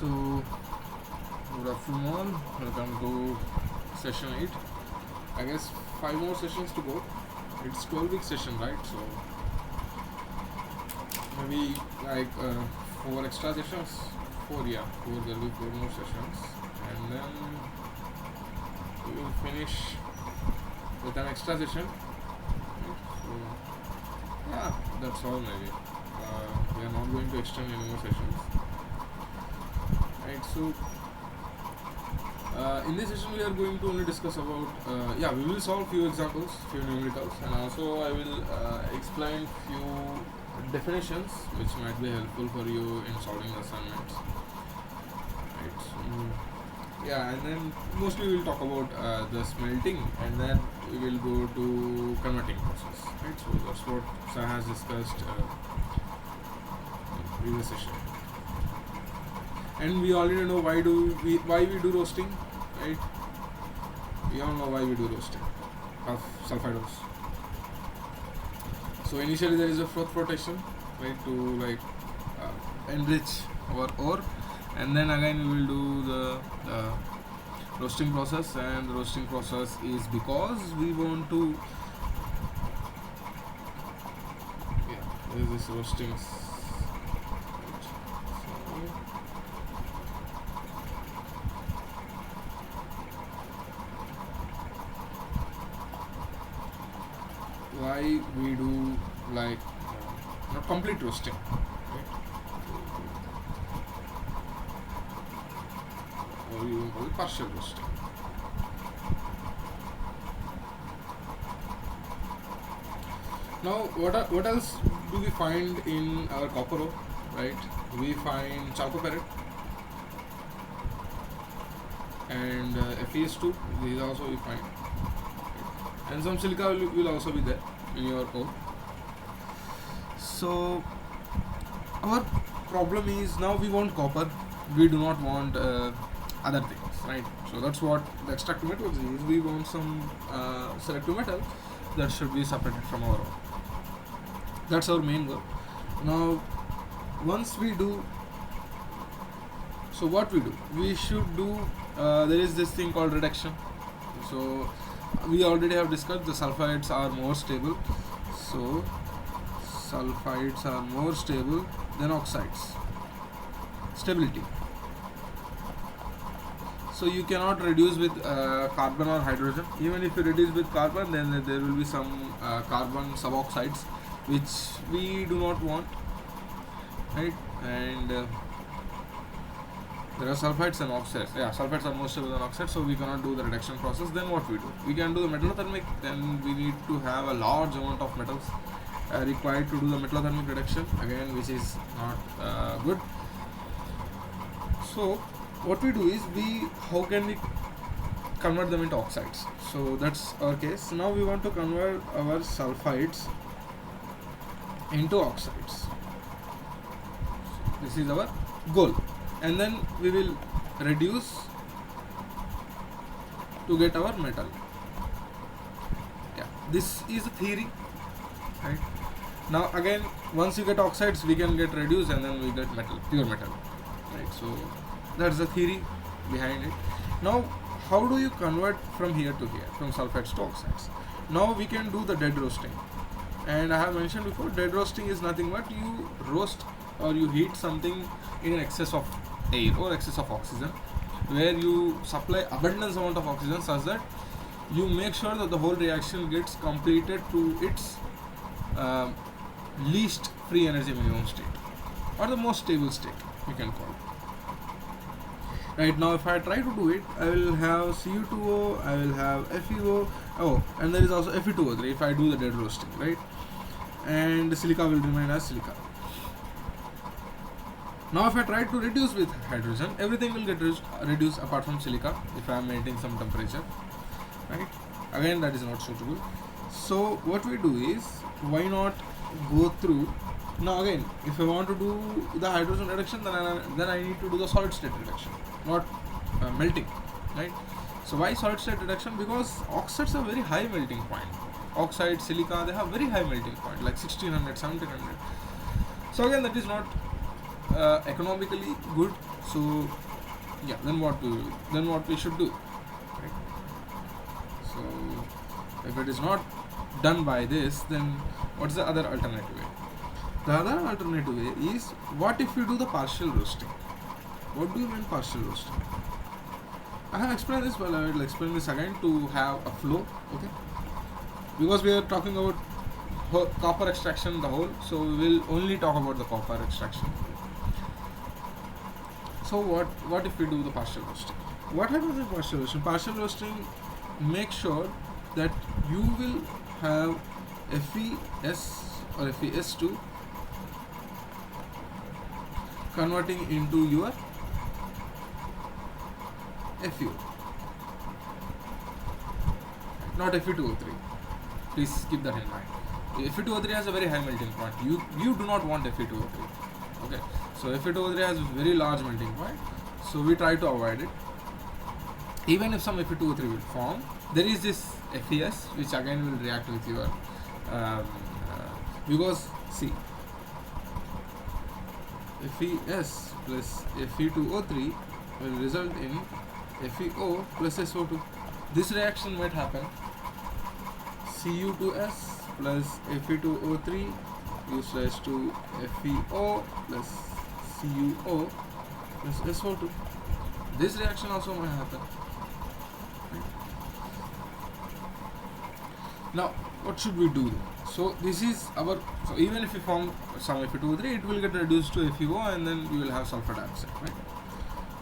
So, good afternoon, welcome to session 8. I guess 5 more sessions to go. It's 12-week session, right? So, maybe like 4 extra sessions. 4, there'll be 4 more sessions. And then we will finish with an extra session. Right? So, yeah, that's all maybe. We are not going to extend any more sessions. Right, so in this session we are going to only discuss about, we will solve few examples, few numericals, and also I will explain few definitions which might be helpful for you in solving assignments. Right, so, and then mostly we will talk about the smelting, and then we will go to converting process. Right, so that's what Sai has discussed in previous session. And we already know why we do roasting, right? We all know why we do roasting of sulfide ores. So initially there is a froth flotation, right, to enrich our ore, and then again we will do the roasting process. And the roasting process is because we want to there is this roasting. Why we do not complete roasting, right? Or you call it partial roasting. Now, what else do we find in our copper ore, right? We find chalcopyrite and FeS2. These also we find. And some silica will also be there in your ore. So our problem is now we want copper, we do not want other things, right? So that's what the extractive metals is. We want some selective metal that should be separated from our ore. That's our main goal. Now once we do, so what we should do, there is this thing called reduction. So we already have discussed the sulfides are more stable. So sulfides are more stable than oxides. Stability. So you cannot reduce with carbon or hydrogen. Even if you reduce with carbon, then there will be some carbon suboxides which we do not want, right? And there are sulfides and oxides. Sulfides are more stable than oxides, so we cannot do the reduction process. Then what we do? We can do the metallothermic. Then we need to have a large amount of metals required to do the metallothermic reduction, again, which is not good. So what we do is how can we convert them into oxides? So that's our case. Now we want to convert our sulfides into oxides. So this is our goal. And then we will reduce to get our metal. This is a theory, right? Now again, once you get oxides, we can get reduced, and then we get metal, pure metal, right? So that's the theory behind it. Now how do you convert from here to here, from sulfides to oxides? Now we can do the dead roasting. And I have mentioned before, dead roasting is nothing but you roast or you heat something in excess of air or excess of oxygen, where you supply abundance amount of oxygen such that you make sure that the whole reaction gets completed to its least free energy minimum state, or the most stable state, you can call it. Right, now if I try to do it, I will have Cu2O, I will have FeO, and there is also Fe2O3 if I do the dead roasting, right? And silica will remain as silica. Now if I try to reduce with hydrogen, everything will get reduced apart from silica if I am maintaining some temperature, right? Again, that is not suitable. So what we do is, why not go through, now again, if I want to do the hydrogen reduction, then I need to do the solid state reduction, not melting, right? So why solid state reduction? Because oxides have very high melting point. Oxide, silica, they have very high melting point, like 1600, 1700. So again, that is not economically good, so yeah, then what we should do, right? So if it is not done by this, then what's the other alternative way? The other alternative way is, what if we do the partial roasting? What do you mean partial roasting? I have explained this, but I will explain this again to have a flow, okay? Because we are talking about copper extraction the whole, so we will only talk about the copper extraction. So what if we do the partial roasting? What happens in partial roasting? Partial roasting makes sure that you will have FeS or FeS2 converting into your Fu, not Fe2O3. Please keep that in mind. Fe2O3 has a very high melting point. You do not want Fe2O3. Okay, so Fe2O3 has a very large melting point, so we try to avoid it. Even if some Fe2O3 will form, there is this FeS which again will react with your because see, FeS plus Fe2O3 will result in FeO plus SO2. This reaction might happen. Cu2S plus Fe2O3 gives to FeO plus CuO plus SO2. This reaction also might happen. Now, what should we do? So this is our, so even if we form some Fe2O3, it will get reduced to FeO and then you will have sulfur dioxide, right?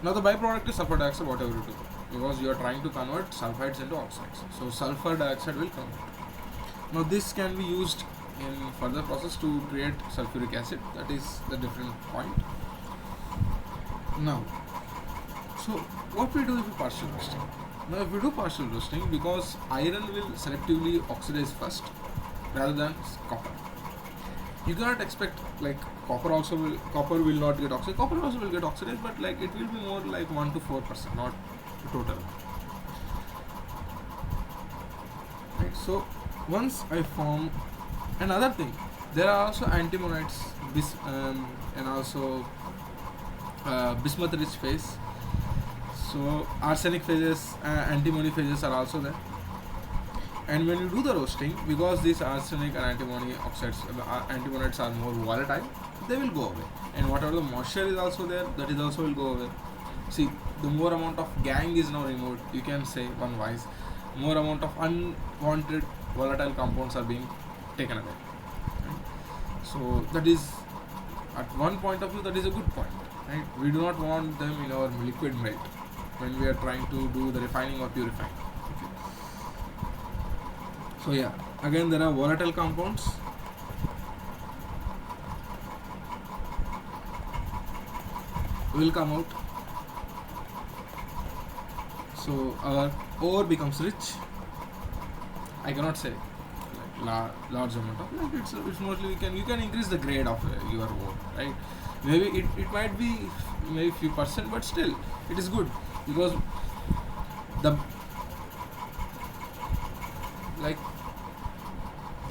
Now the byproduct is sulfur dioxide, whatever you do, because you are trying to convert sulfides into oxides. So sulfur dioxide will come out. Now this can be used in further process to create sulfuric acid. That is the different point. Now, so what we do if we partial roasting? Now if we do partial roasting, because iron will selectively oxidize first rather than copper. You cannot expect like copper will not get oxidized. Copper also will get oxidized, but like it will be more like 1 to 4%, not total. Right. So once I form another thing, there are also antimonites, and also bismuth-rich phase. So arsenic phases, antimony phases are also there. And when you do the roasting, because these arsenic and antimony oxides, antimonites are more volatile, they will go away. And whatever the moisture is also there, that is also will go away. See, the more amount of gangue is now removed, you can say one wise, more amount of unwanted volatile compounds are being taken away. Right? So that is, at one point of view, that is a good point. Right? We do not want them in our liquid melt when we are trying to do the refining or purifying. Okay. So yeah, again there are volatile compounds. Will come out. So our ore becomes rich. I cannot say like large amount of, like it's mostly you can increase the grade of your ore, right? Maybe it might be maybe few percent, but still it is good, because the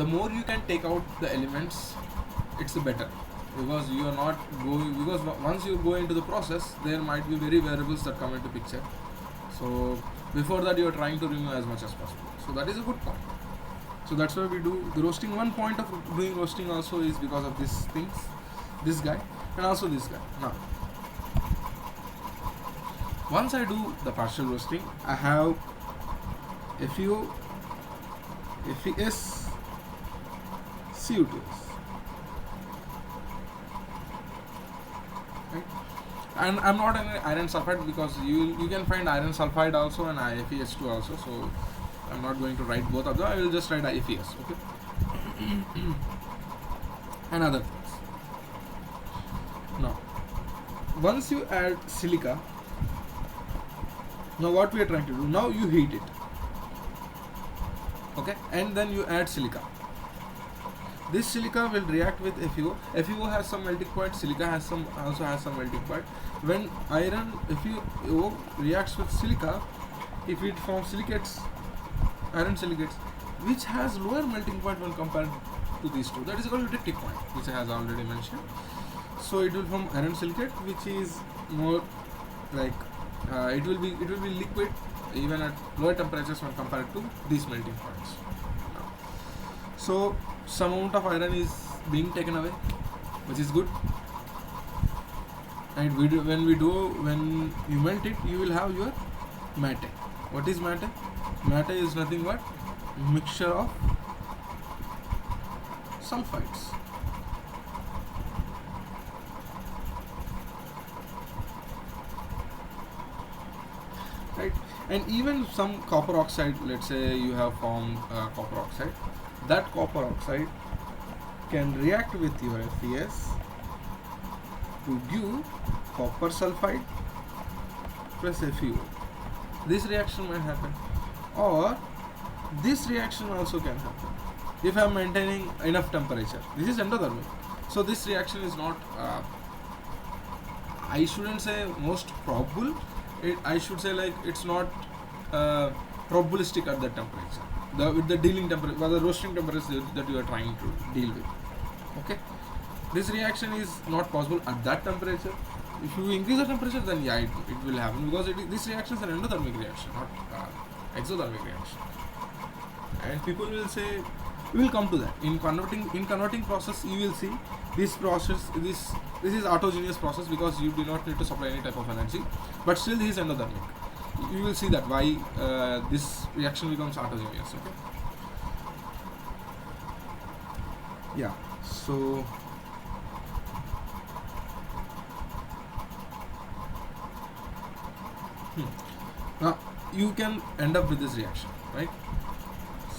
more you can take out the elements, it's the better, because you are not going, because once you go into the process, there might be very variables that come into picture. So before that you are trying to remove as much as possible. So that is a good point. So that's why we do the roasting. One point of doing roasting also is because of these things, this guy and also this guy. Now once I do the partial roasting, I have FeO, FeS, CO2s. Right? And I'm not an iron sulfide, because you can find iron sulfide also and FeS2 also. So I'm not going to write both of them. I will just write FeS. Okay. And other things. Now, once you add silica, now what we are trying to do? Now you heat it. Okay, and then you add silica. This silica will react with FeO. FeO has some melting point. Silica also has some melting point. When FeO reacts with silica, if it forms silicates, iron silicates, which has lower melting point when compared to these two. That is called the tick point, which I has already mentioned. So it will form iron silicate, which is more like it will be liquid even at lower temperatures when compared to these melting points. So some amount of iron is being taken away, which is good. And when you melt it, you will have your matte. What is matte? Matte is nothing but mixture of sulfides. Right? And even some copper oxide, let's say you have formed copper oxide, that copper oxide can react with your FeS to give copper sulfide plus FeO. This reaction might happen, or this reaction also can happen if I am maintaining enough temperature. This is endothermic, so this reaction is not I shouldn't say most probable, I should say like it's not probabilistic at that temperature, with the dealing temperature, the roasting temperature that you are trying to deal with. Okay, this reaction is not possible at that temperature. If you increase the temperature, then yeah, it will happen, because this reaction is an endothermic reaction, not exothermic reaction. And people will say, we will come to that in converting process. You will see this process, this is autogeneous process, because you do not need to supply any type of energy, but still this is endothermic. You will see that why this reaction becomes autogeneous. Okay, yeah. So now you can end up with this reaction, right?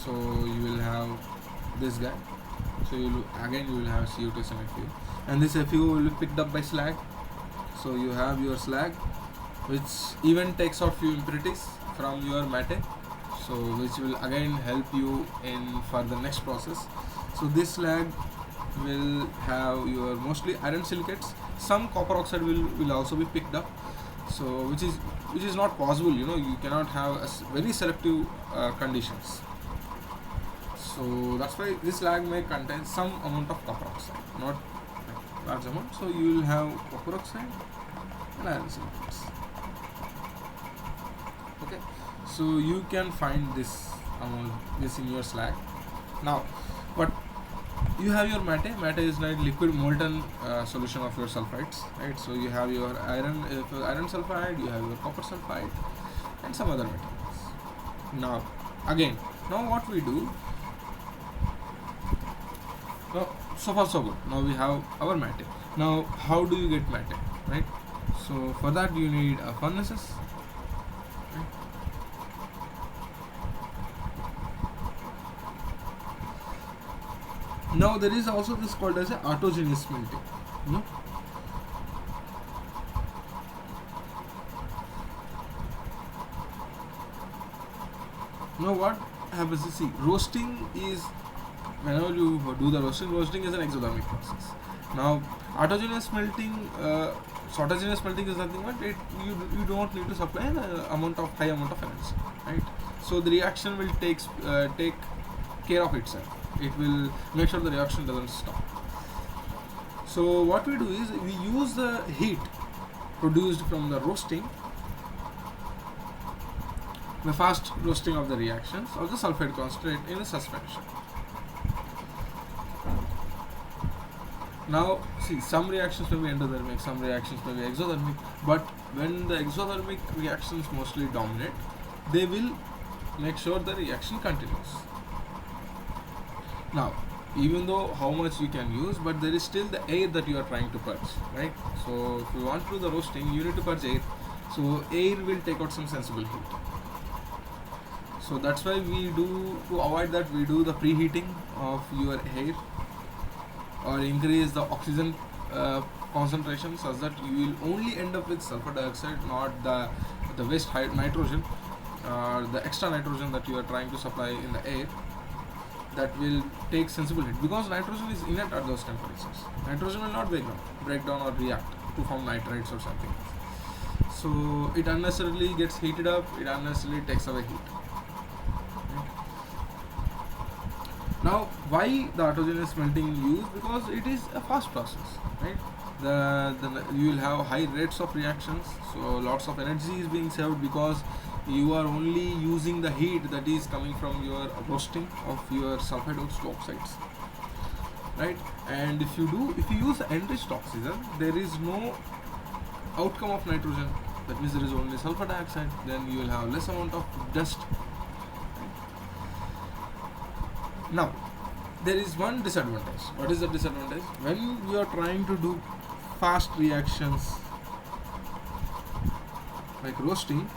So you will have this guy. So you will have CO2 and FeO, and this FeO will be picked up by slag. So you have your slag, which even takes out few impurities from your matte, so which will again help you in for the next process. So this slag will have your mostly iron silicates. Some copper oxide will also be picked up. So which is not possible. You cannot have very selective conditions. So that's why this slag may contain some amount of copper oxide, not like large amount. So you will have copper oxide and iron silicates. Okay, so you can find this in your slag. Now, but you have your matte. Matte is like liquid molten solution of your sulfides, right? So you have your iron sulfide, you have your copper sulfide, and some other materials. Now what we do? Now, so far so good. Now we have our matte. Now, how do you get matte, right? So for that you need furnaces. Right? Now there is also this called as a autogeneous smelting. Now what happens is, see, roasting is, whenever you do the roasting is an exothermic process. Now autogeneous smelting, autogeneous smelting is nothing but you don't need to supply an high amount of energy, right? So the reaction will take care of itself. It will make sure the reaction doesn't stop. So what we do is we use the heat produced from the roasting, the fast roasting of the reactions of the sulfide concentrate in a suspension. Now see, some reactions may be endothermic, some reactions may be exothermic, but when the exothermic reactions mostly dominate, they will make sure the reaction continues. Now, even though how much you can use, but there is still the air that you are trying to purge, right? So if you want to do the roasting, you need to purge air. So air will take out some sensible heat. So that's why to avoid that, we do the preheating of your air, or increase the oxygen concentration, such that you will only end up with sulfur dioxide, not the waste nitrogen, the extra nitrogen that you are trying to supply in the air. That will take sensible heat, because nitrogen is inert at those temperatures. Nitrogen will not break down or react to form nitrites or something. So it unnecessarily gets heated up, it unnecessarily takes away heat. Right? Now why the autogeneous smelting used? Because it is a fast process, right? you will have high rates of reactions, so lots of energy is being saved because you are only using the heat that is coming from your roasting of your sulfide to oxides, right? And if you use enriched oxygen, there is no outcome of nitrogen, that means there is only sulfur dioxide, then you will have less amount of dust. Now there is one disadvantage. What is the disadvantage? When you are trying to do fast reactions like roasting,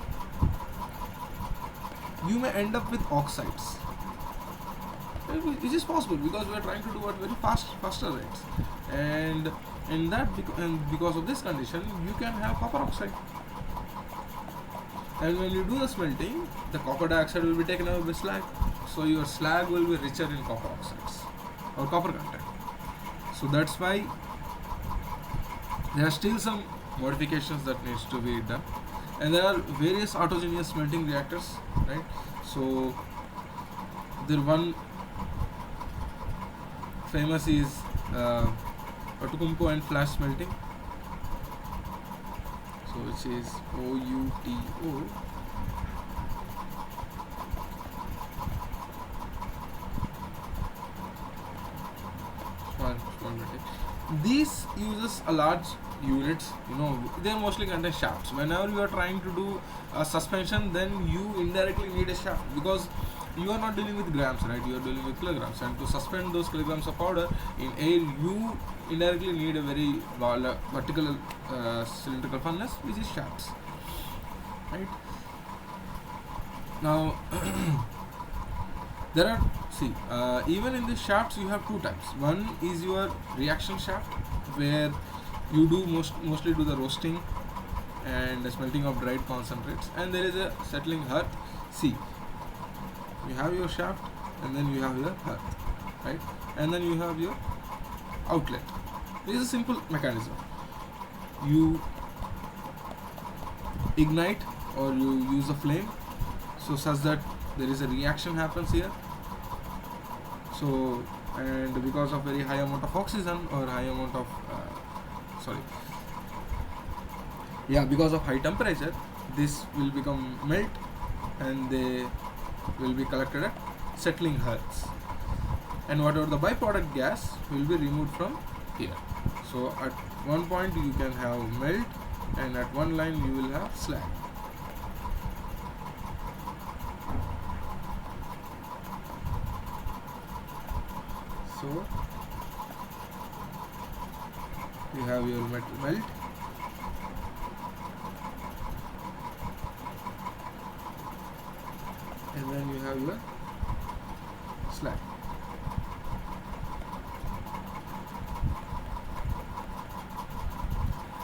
you may end up with oxides, which is possible because we are trying to do at very faster rates, and because of this condition you can have copper oxide, and when you do the smelting, the copper dioxide will be taken away by slag, so your slag will be richer in copper oxides or copper content. So that's why there are still some modifications that needs to be done, and there are various autogeneous smelting reactors, right? So the one famous is Outokumpu and flash smelting, so which is OUTO. These uses a large units, they mostly contain shafts. Whenever you are trying to do a suspension, then you indirectly need a shaft because you are not dealing with grams, right? You are dealing with kilograms, and to suspend those kilograms of powder in air, you indirectly need a very vertical cylindrical furnace, which is shafts, right? Now there are even in the shafts you have two types. One is your reaction shaft, where you do mostly do the roasting and the smelting of dried concentrates, and there is a settling hearth. You have your shaft, and then you have your hearth, right? And then you have your outlet. This is a simple mechanism. You ignite or you use a flame, so such that there is a reaction happens here. So, and because of very high amount of oxygen or high amount of because of high temperature, this will become melt, and they will be collected at settling hearths, and whatever the byproduct gas will be removed from here. So at one point you can have melt, and at one line you will have slag. So you have your melt, and then you have your slag.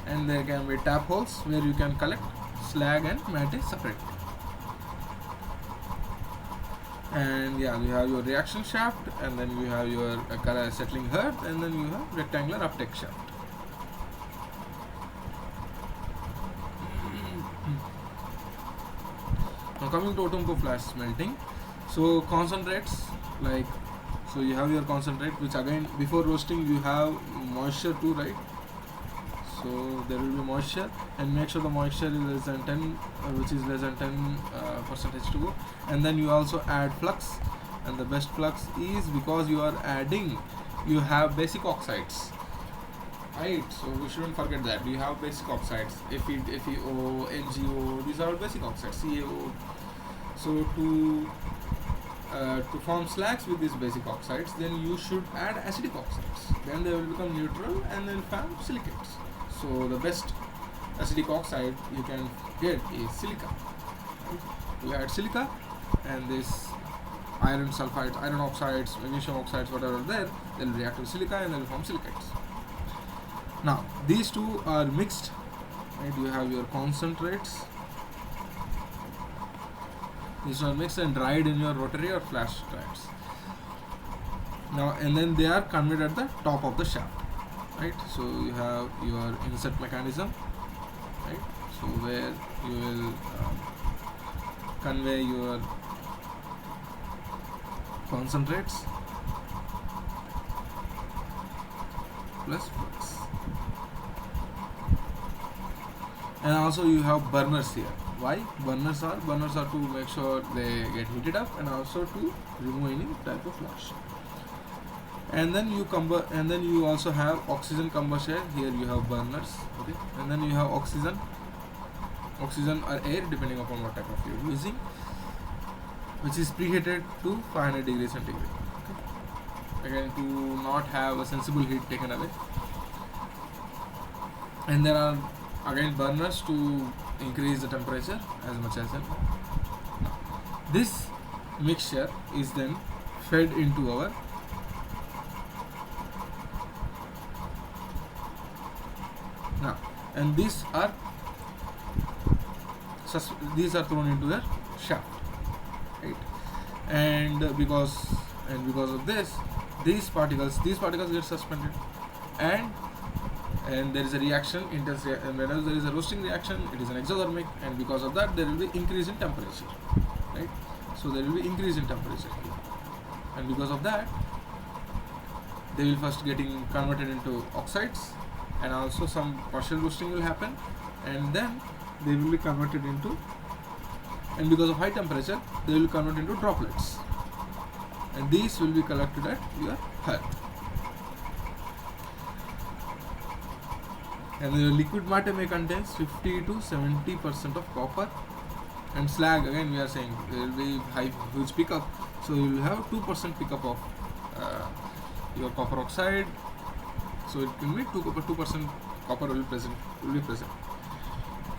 And there can be tap holes where you can collect slag and matte separately. And you have your reaction shaft, and then you have your settling hearth, and then you have rectangular uptake shaft. Now coming to Outokumpu flash smelting, so concentrates, so you have your concentrate, which again before roasting you have moisture too, right? So there will be moisture, and make sure the moisture is less than 10, which is less than 10 percentage H2O, and then you also add flux, and the best flux is because you have basic oxides, right? So we shouldn't forget that you have basic oxides, FeO, NgO, these are basic oxides, CaO. So to form slags with these basic oxides, then you should add acidic oxides, then they will become neutral and they will form silicates. So the best acidic oxide you can get is silica. You add silica, and this iron sulfides, iron oxides, magnesium oxides, whatever are there, they will react with silica and they will form silicates. Now these two are mixed, right? You have your concentrates. These are mixed and dried in your rotary or flash dryers. Now, and then they are conveyed at the top of the shaft, right? So you have your insert mechanism, right? So where you will convey your concentrates plus flux. And also you have burners here. Why burners are to make sure they get heated up and also to remove any type of moisture. And then you also have oxygen combustion. Here you have burners, okay, and then you have oxygen or air depending upon what type of you're using, which is preheated to 500 degrees centigrade, okay? Again, to not have a sensible heat taken away. And there are again burners to increase the temperature as much as well. This mixture is then fed into our now, and these are thrown into the shaft, right? And because of this, these particles get suspended, and there is a reaction, intense and whenever there is a roasting reaction, it is an exothermic, and because of that there will be increase in temperature, right? So there will be increase in temperature here, and because of that they will first getting converted into oxides, and also some partial roasting will happen, and then they will be converted into, and because of high temperature they will convert into droplets, and these will be collected at your head. And the liquid matter may contain 50 to 70% of copper, and slag, again we are saying there will be huge pickup, so you will have 2% pickup of your copper oxide, so it can be 2% copper will be present.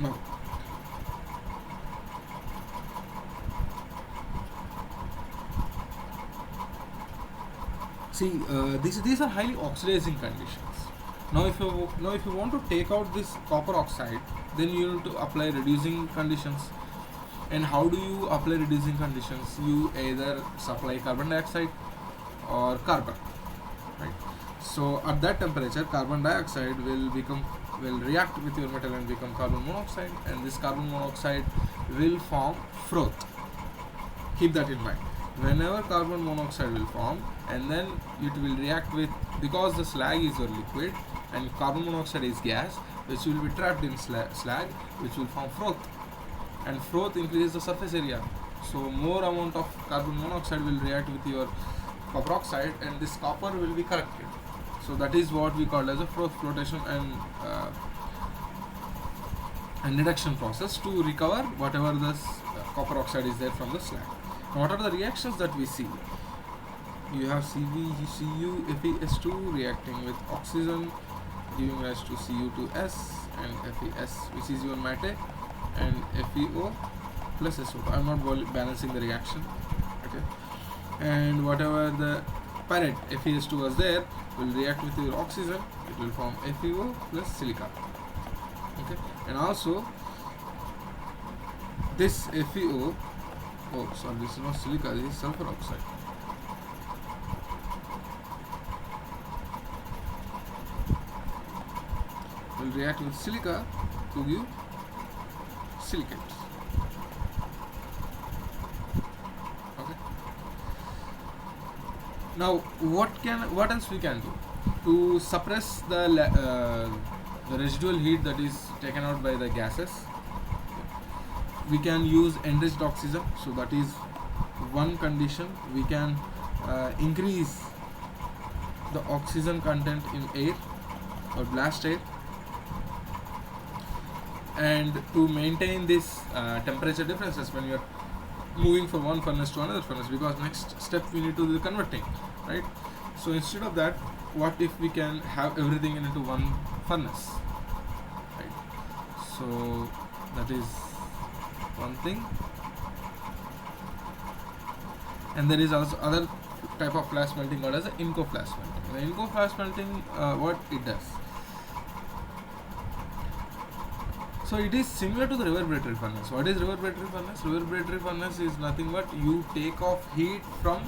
Now see, these are highly oxidizing conditions. Now if you want to take out this copper oxide, then you need to apply reducing conditions. And how do you apply reducing conditions? You either supply carbon dioxide or carbon, right? So at that temperature, carbon dioxide will react with your metal and become carbon monoxide, and this carbon monoxide will form froth. Keep that in mind. Whenever carbon monoxide will form, and then it will react with, because the slag is your liquid and carbon monoxide is gas, which will be trapped in slag, which will form froth, and froth increases the surface area, so more amount of carbon monoxide will react with your copper oxide, and this copper will be corrected. So that is what we call as a flotation and reduction process to recover whatever this copper oxide is there from the slag. Now, what are the reactions that we see? You have CuFeS2 reacting with oxygen, giving rise to Cu2S and FeS, which is your matte, and FeO plus SO2. I am not balancing the reaction, okay? And whatever the pyrite FeS2 was there will react with your oxygen, it will form FeO plus silica, okay? And also this FeO, oh sorry, this is not silica, this is sulfur oxide. Will react with silica to give silicates. Okay. Now, what else we can do to suppress the residual heat that is taken out by the gases? We can use enriched oxygen. So that is one condition. We can increase the oxygen content in air or blast air, and to maintain this temperature differences when you are moving from one furnace to another furnace, because next step we need to do the converting, right? So instead of that, what if we can have everything into one furnace, right? So that is one thing. And there is also other type of flash melting called as the Inco flash melting. The Inco flash melting, what it does, so it is similar to the reverberatory furnace. What is reverberatory furnace? Reverberatory furnace is nothing but you take off heat from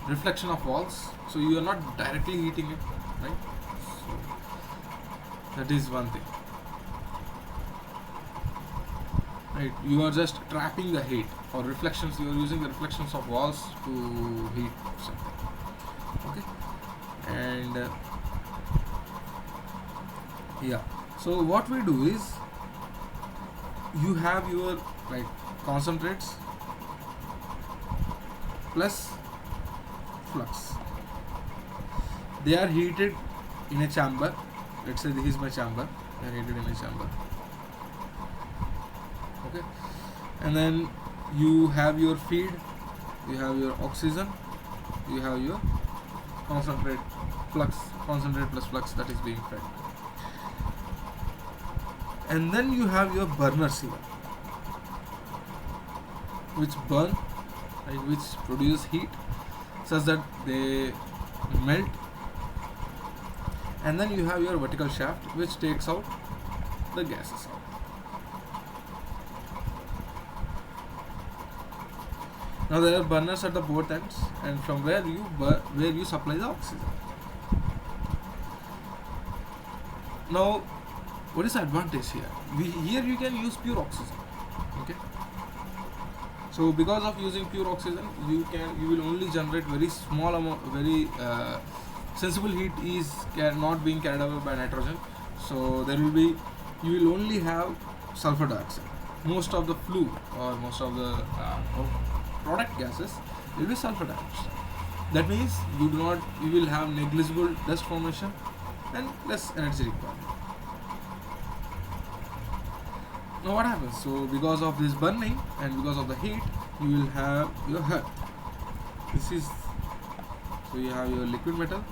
reflection of walls, so you are not directly heating it, right? So that is one thing, right? You are just trapping the heat, or reflections, you are using the reflections of walls to heat something, okay? And Yeah. So what we do is, you have your like concentrates plus flux. They are heated in a chamber. Let's say this is my chamber. They are heated in a chamber. Okay. And then you have your feed, you have your oxygen, you have your concentrate plus flux that is being fed. And then you have your burners here, which burn, right, which produce heat such that they melt. And then you have your vertical shaft, which takes out the gases out. Now there are burners at the both ends, and from where you supply the oxygen. Now, what is the advantage here? Here you can use pure oxygen. Okay. So because of using pure oxygen, you will only generate very small amount, very sensible heat is not being carried away by nitrogen. So you will only have sulfur dioxide. Most of the flue or most of the product gases will be sulfur dioxide. That means you will have negligible dust formation and less energy requirement. Now what happens? So because of this burning and because of the heat, you will have your hearth. So you have your liquid metal,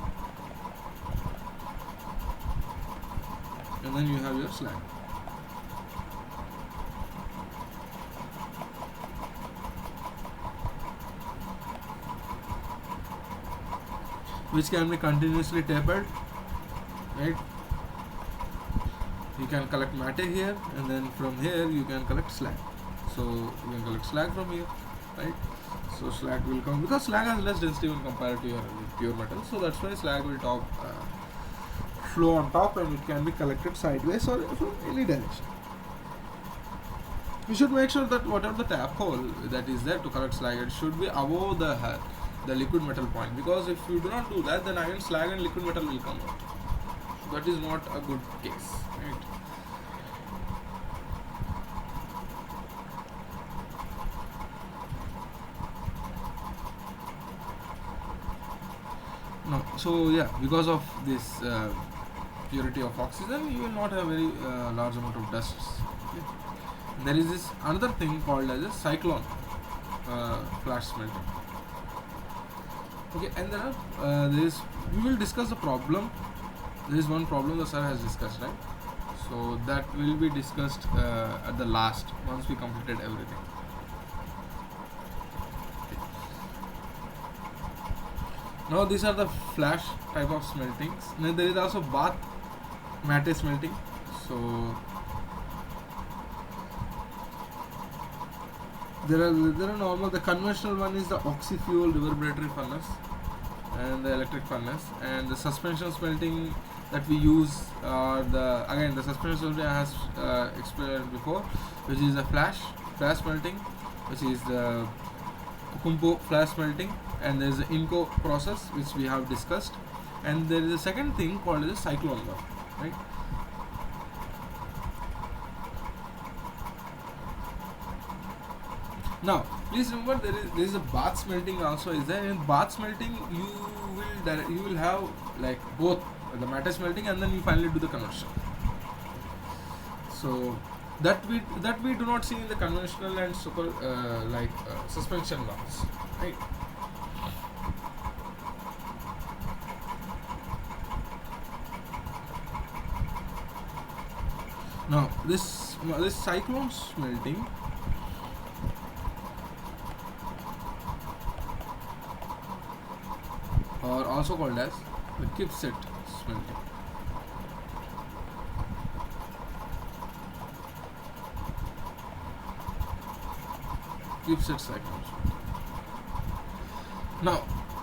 and then you have your slag. Which can be continuously tapered, right? You can collect matte here, and then from here you can collect slag. So you can collect slag from here, right? So slag will come, because slag has less density when compared to your pure metal. So that's why slag will flow on top, and it can be collected sideways or from any direction. You should make sure that whatever the tap hole that is there to collect slag, it should be above the liquid metal point, because if you do not do that, then again slag and liquid metal will come out. So that is not a good case, right? No, so yeah, because of this purity of oxygen, you will not have very large amount of dust. Okay. There is this another thing called as a cyclone flash smelting. Okay, and we will discuss the problem. There is one problem the sir has discussed, right? So that will be discussed at the last, once we completed everything. Okay. Now these are the flash type of smeltings. Now there is also bath matte smelting. So there are normal. The conventional one is the oxy-fuel reverberatory furnace and the electric furnace, and the suspension smelting that we use are the suspension smelting I have explained before, which is the flash smelting, which is the Kumpo flash smelting, and there is the Inco process which we have discussed, and there is a second thing called as a cyclone one, right? Now, please remember there is a bath smelting also is there. In bath smelting, you will have like both the matte smelting, and then you finally do the conversion. So that we do not see in the conventional and suspension ones, right? Now this cyclone smelting or also called as the Kipset smelting. Kipset cyclone. Now,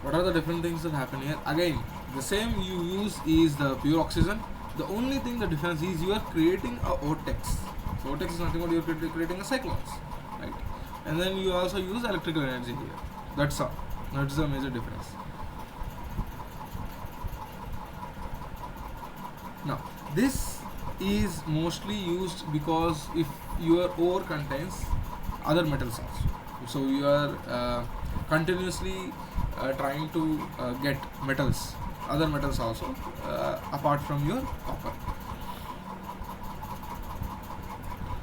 what are the different things that happen here? Again, the same you use is the pure oxygen. The only thing the difference is you are creating a vortex. So vortex is nothing but you are creating a cyclones, right? And then you also use electrical energy here. That's all. That's the major difference. Now, this is mostly used because if your ore contains other metals also, so you are continuously trying to get metals, other metals also, apart from your copper.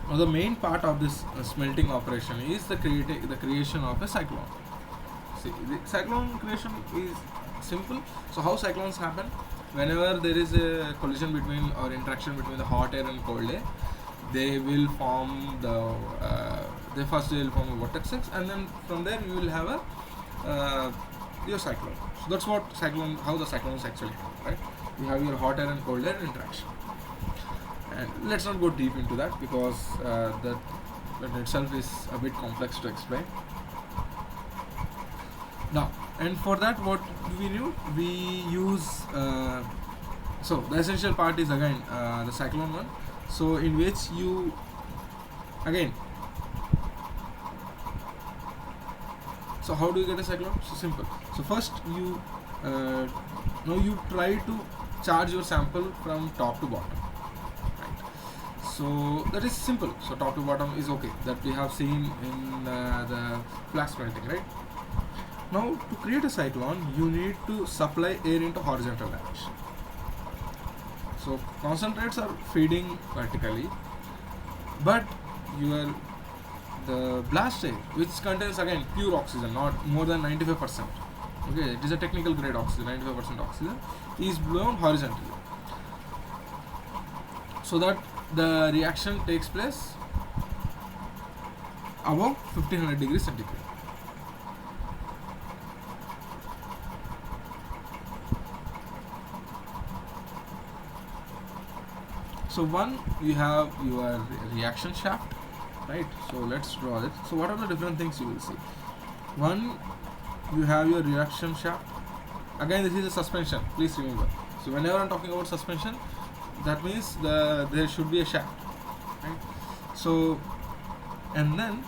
Now the main part of this smelting operation is the creation of a cyclone. See, the cyclone creation is simple. So how cyclones happen? Whenever there is a collision between or interaction between the hot air and cold air, they will form they will form a vortexes, and then from there you will have a your cyclone. So that's what how the cyclones actually happen, right? You have your hot air and cold air interaction. And let's not go deep into that because that itself is a bit complex to explain. Now, and for that, what do we do? We use so the essential part is again the cyclone one. So in which you again. So how do you get a cyclone? So simple. So first you now you try to charge your sample from top to bottom. So that is simple. So top to bottom is okay. That we have seen in the flash smelting, right? Now to create a cyclone, you need to supply air into horizontal direction. So concentrates are feeding vertically, but the blast air, which contains again pure oxygen, not more than 95%. Okay, it is a technical grade oxygen, 95% oxygen, is blown horizontally, so that the reaction takes place above 1500 degrees centigrade. So one, you have your reaction shaft, right? So let's draw it. So what are the different things you will see? One, you have your reaction shaft. Again, this is a suspension, please remember. So whenever I'm talking about suspension, that means there should be a shaft, right? So, and then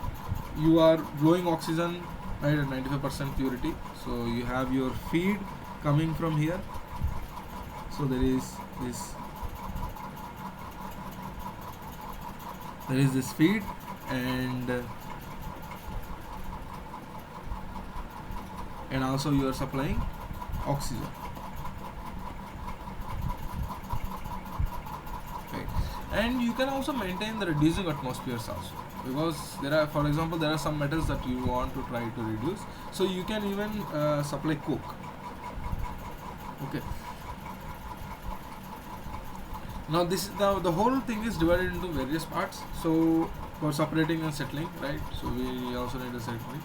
you are blowing oxygen, right, at 95% purity. So you have your feed coming from here. So there is this feed, and also you are supplying oxygen. And you can also maintain the reducing atmospheres also, because there are, for example, there are some metals that you want to try to reduce, so you can even supply coke. Okay, now this is the whole thing is divided into various parts. So for separating and settling, right, so we also need a settling.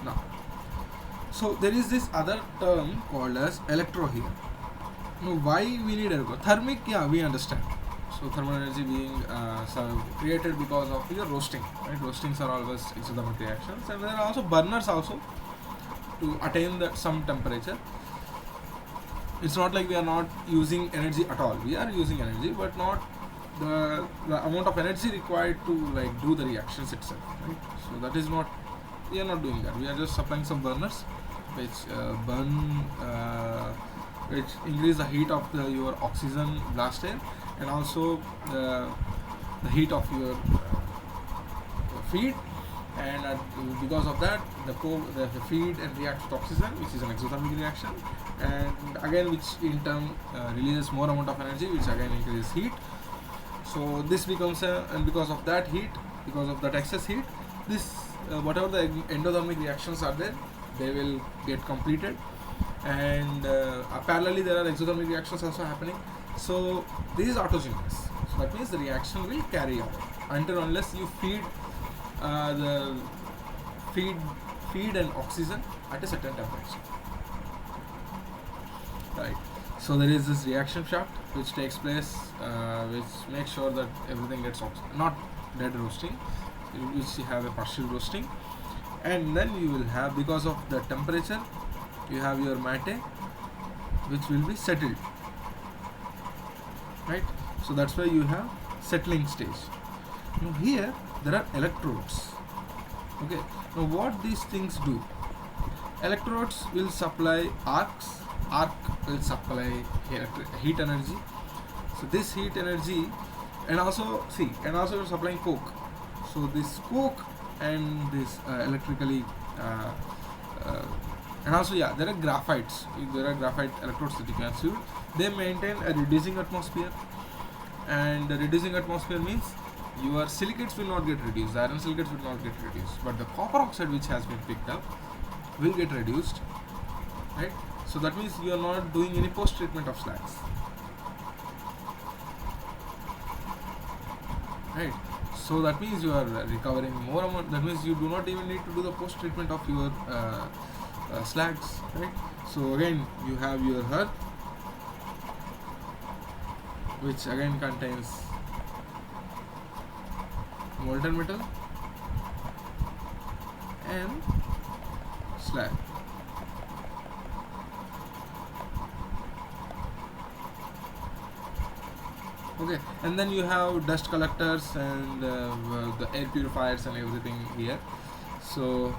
Now, so there is this other term called as electro here. Now, why we need ergo? Thermic, yeah, we understand. So thermal energy being created because of your roasting, right? Roastings are always exothermic reactions, and there are also burners also to attain some temperature. It's not like we are not using energy at all. We are using energy, but not the amount of energy required to like do the reactions itself, right? So that is not, we are not doing that. We are just supplying some burners which which increase the heat of your oxygen blast air, and also the heat of your feed, and because of that the feed and reacts with oxygen, which is an exothermic reaction, and again which in turn releases more amount of energy, which again increases heat. So this becomes and because of that heat, because of that excess heat, this whatever the endothermic reactions are there, they will get completed, and parallelly there are exothermic reactions also happening. So this is autogeneous. So that means the reaction will carry on until unless you feed the feed and oxygen at a certain temperature, right? So there is this reaction shaft which takes place, which makes sure that everything gets not dead roasting, which you have a partial roasting, and then you will have, because of the temperature, you have your matte which will be settled, right? So that's why you have settling stage. Now here there are electrodes. Okay, now what these things do? Electrodes will supply arcs arc will supply heat energy. So this heat energy, and also you're supplying coke. So this coke and this electrically and also there are graphites. There are graphite electrodes that you can see. They maintain a reducing atmosphere, and the reducing atmosphere means your silicates will not get reduced, the iron silicates will not get reduced, but the copper oxide which has been picked up will get reduced, right? So that means you are not doing any post treatment of slags, right? So that means you are recovering more amount. That means you do not even need to do the post treatment of your slags, right? So again you have your earth, which again contains molten metal and slag. Okay, and then you have dust collectors and the air purifiers and everything here. So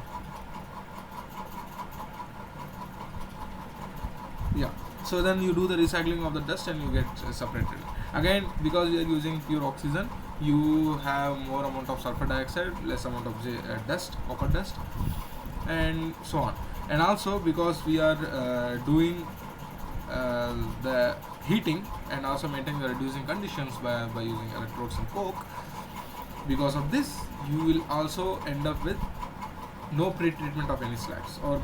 so then you do the recycling of the dust and you get separated. Again, because you are using pure oxygen, you have more amount of sulfur dioxide, less amount of dust, copper dust, and so on. And also because we are doing the heating and also maintaining the reducing conditions by using electrodes and coke, because of this you will also end up with no pre-treatment of any slags, or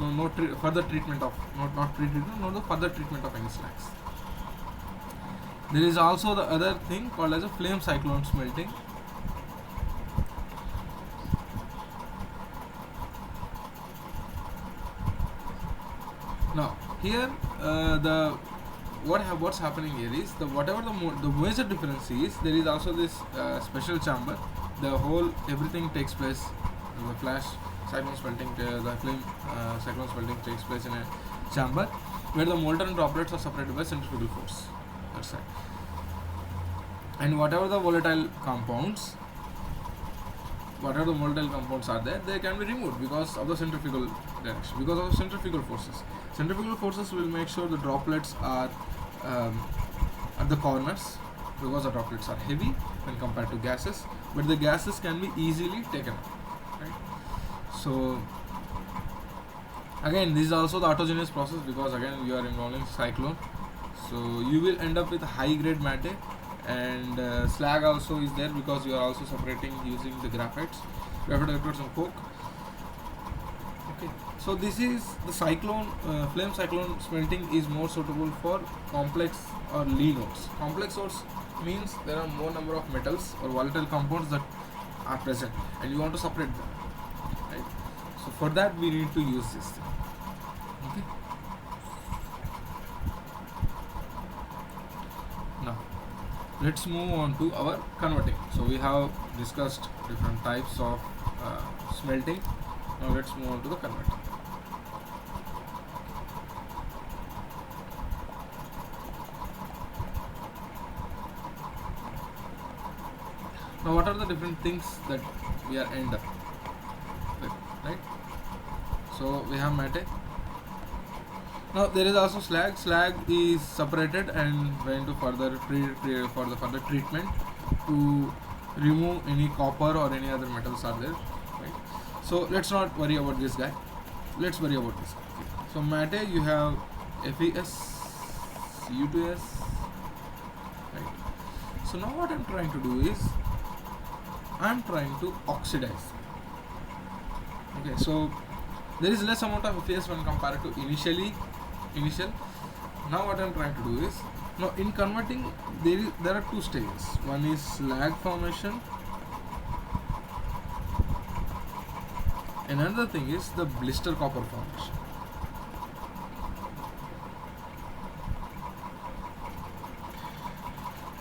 further treatment of no further treatment of any slags. There is also the other thing called as a flame cyclone smelting. Now here what's happening here is the major difference is there is also this special chamber. The whole everything takes place. The flash cyclone smelting, the flame cyclone smelting takes place in a chamber where the molten droplets are separated by centrifugal force. That's right. And whatever the volatile compounds are there, they can be removed because of the centrifugal direction, because of the centrifugal forces. Centrifugal forces will make sure the droplets are at the corners, because the droplets are heavy when compared to gases, but the gases can be easily taken out, right? So again, this is also the autogenous process, because again you are involving cyclone, so you will end up with high grade matte, and slag also is there because you are also separating using the graphite electrodes and coke. Okay, so this is the flame cyclone smelting is more suitable for complex or lean ores. Complex ores means there are more number of metals or volatile compounds that are present and you want to separate them, right? So for that we need to use this thing. Okay, now let's move on to our converting. So we have discussed different types of smelting. Now let's move on to the converting. Now what are the different things that we are end up with, right? So we have matte. Now there is also slag. Slag is separated and went to for the further treatment to remove any copper or any other metals are there, right? So let's not worry about this guy. Let's worry about this. Okay. So matte, you have FeS, Cu2s, right? So now what I'm trying to do is I'm trying to oxidize. Okay, so there is less amount of FeS when compared to initial. Now what I'm trying to do is, now in converting there are two stages. One is slag formation, another thing is the blister copper formation.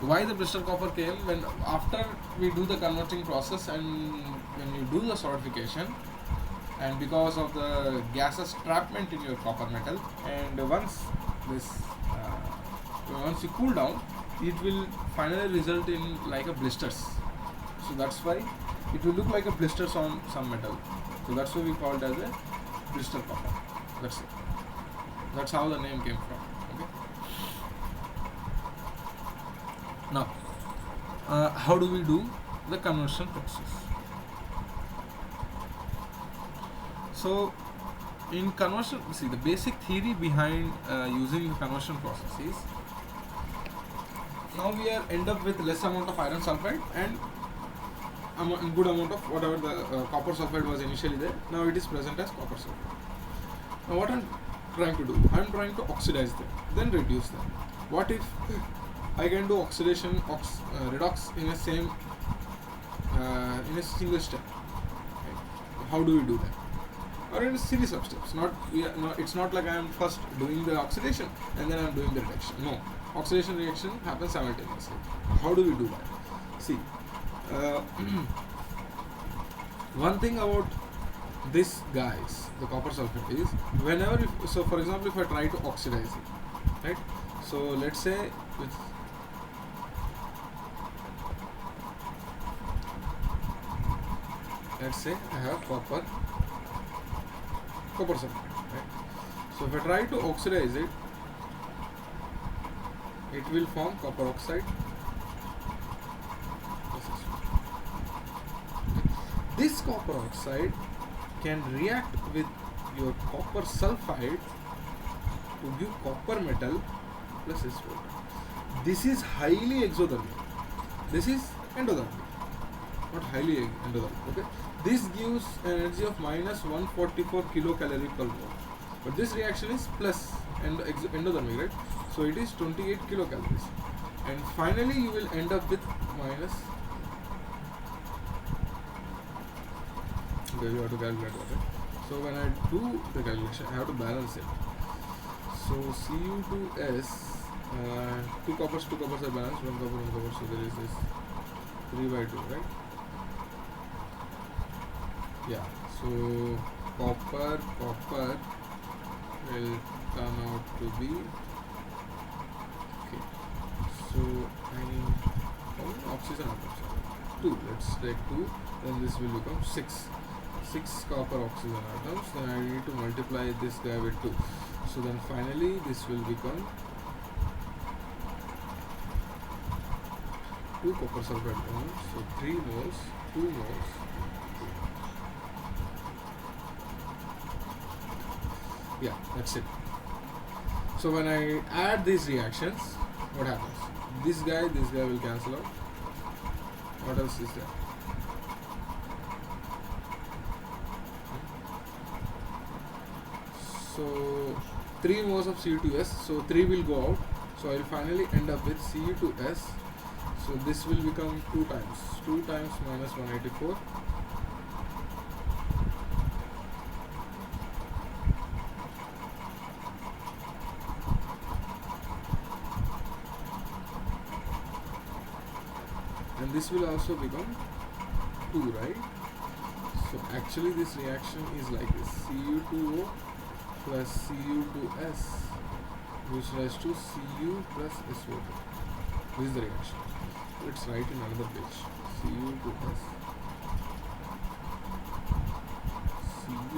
Why the blister copper came? When after we do the converting process and when you do the solidification, and because of the gases trapment in your copper metal, and once you cool down, it will finally result in like a blisters. So that's why it will look like a blisters on some metal. So that's why we call it as a blister copper. That's it. That's how the name came from. Now, how do we do the conversion process? So, in conversion, see, the basic theory behind using the conversion process is, now we are end up with less amount of iron sulfide and good amount of whatever the copper sulfide was initially there. Now it is present as copper sulfide. Now what I'm trying to do, I'm trying to oxidize them, then reduce them. What if I can do oxidation redox in a same in a single step? Okay. How do we do that? Or in a series of steps. It's not like I am first doing the oxidation and then I am doing the reduction. No, oxidation reaction happens simultaneously. How do we do that? See, one thing about this guys, the copper sulfate, is whenever so for example, if I try to oxidize it, right? So let's say I have copper sulfate, right? So if I try to oxidize it, it will form copper oxide. This copper oxide can react with your copper sulfide to give copper metal plus S4. This is highly exothermic. This is endothermic, not highly endothermic. Okay, this gives an energy of minus 144 kilocalorie per mole. But this reaction is plus endothermic, right? So it is 28 kilocalories. And finally, you will end up with minus. Okay, you have to calculate that. Right? So when I do the calculation, I have to balance it. So Cu2S, two coppers are balanced, one copper. So there is this 3/2, right? Yeah. So copper will turn out to be, okay. So I need how many oxygen atoms? 2. Let's take 2. Then this will become 6 copper oxygen atoms. Then I need to multiply this guy with 2. So then finally this will become 2 copper sulfate atoms. So 3 moles, 2 moles. Yeah, that's it. So when I add these reactions, what happens? This guy will cancel out. What else is there? So 3 moles of Cu2S, so 3 will go out. So I will finally end up with Cu2S. So this will become 2 times minus 184. And this will also become 2, right? So actually this reaction is like this: Cu2O plus Cu2S, which rise to Cu plus SO2. This is the reaction. Let's write in another page: Cu2S, Cu plus SO2.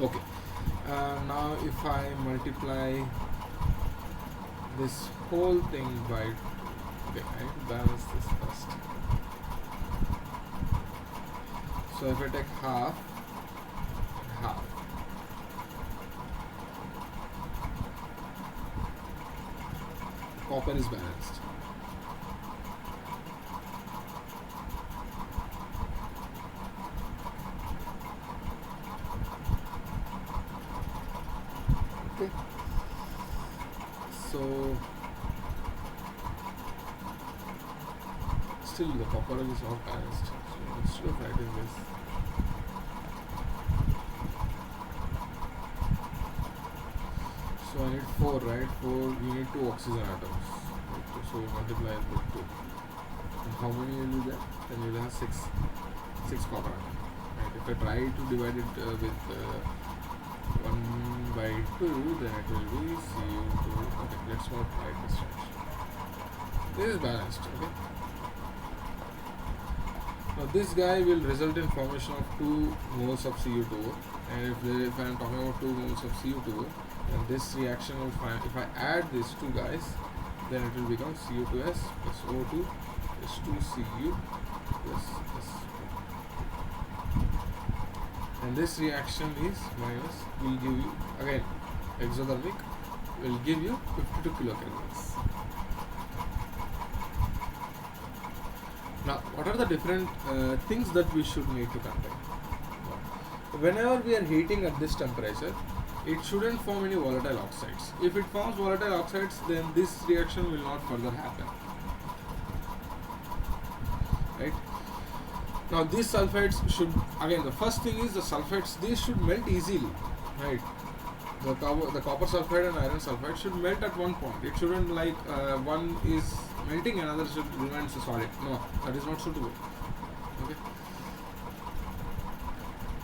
Okay. Now if I multiply this whole thing by, okay, I need to balance this first. So if I take half, copper is balanced. Okay. So still the copper is not balanced. So instead of writing this, so I need 4, right? 4, we need 2 oxygen atoms. Right? So we multiply it with 2. And how many will be there? Then you will have 6 copper atoms. Right? If I try to divide it with 1 by 2, then it will be Cu2. Okay, let's not write this reaction. This is balanced. Okay. Now this guy will result in formation of 2 moles of Cu2O. And if I am talking about 2 moles of CO2, then this reaction will find, if I add these two guys, then it will become CO2S plus O2 is 2Cu plus S2. And this reaction is minus, will give you, again, exothermic, will give you 52 kilocalories. Now, what are the different things that we should need to contain? Whenever we are heating at this temperature, it shouldn't form any volatile oxides. If it forms volatile oxides, then this reaction will not further happen. Right? Now these sulfides should, again, the first thing is the sulfides, these should melt easily. Right? The copper sulfide and iron sulfide should melt at one point. It shouldn't like one is melting, another should remain solid. No, that is not suitable. Okay.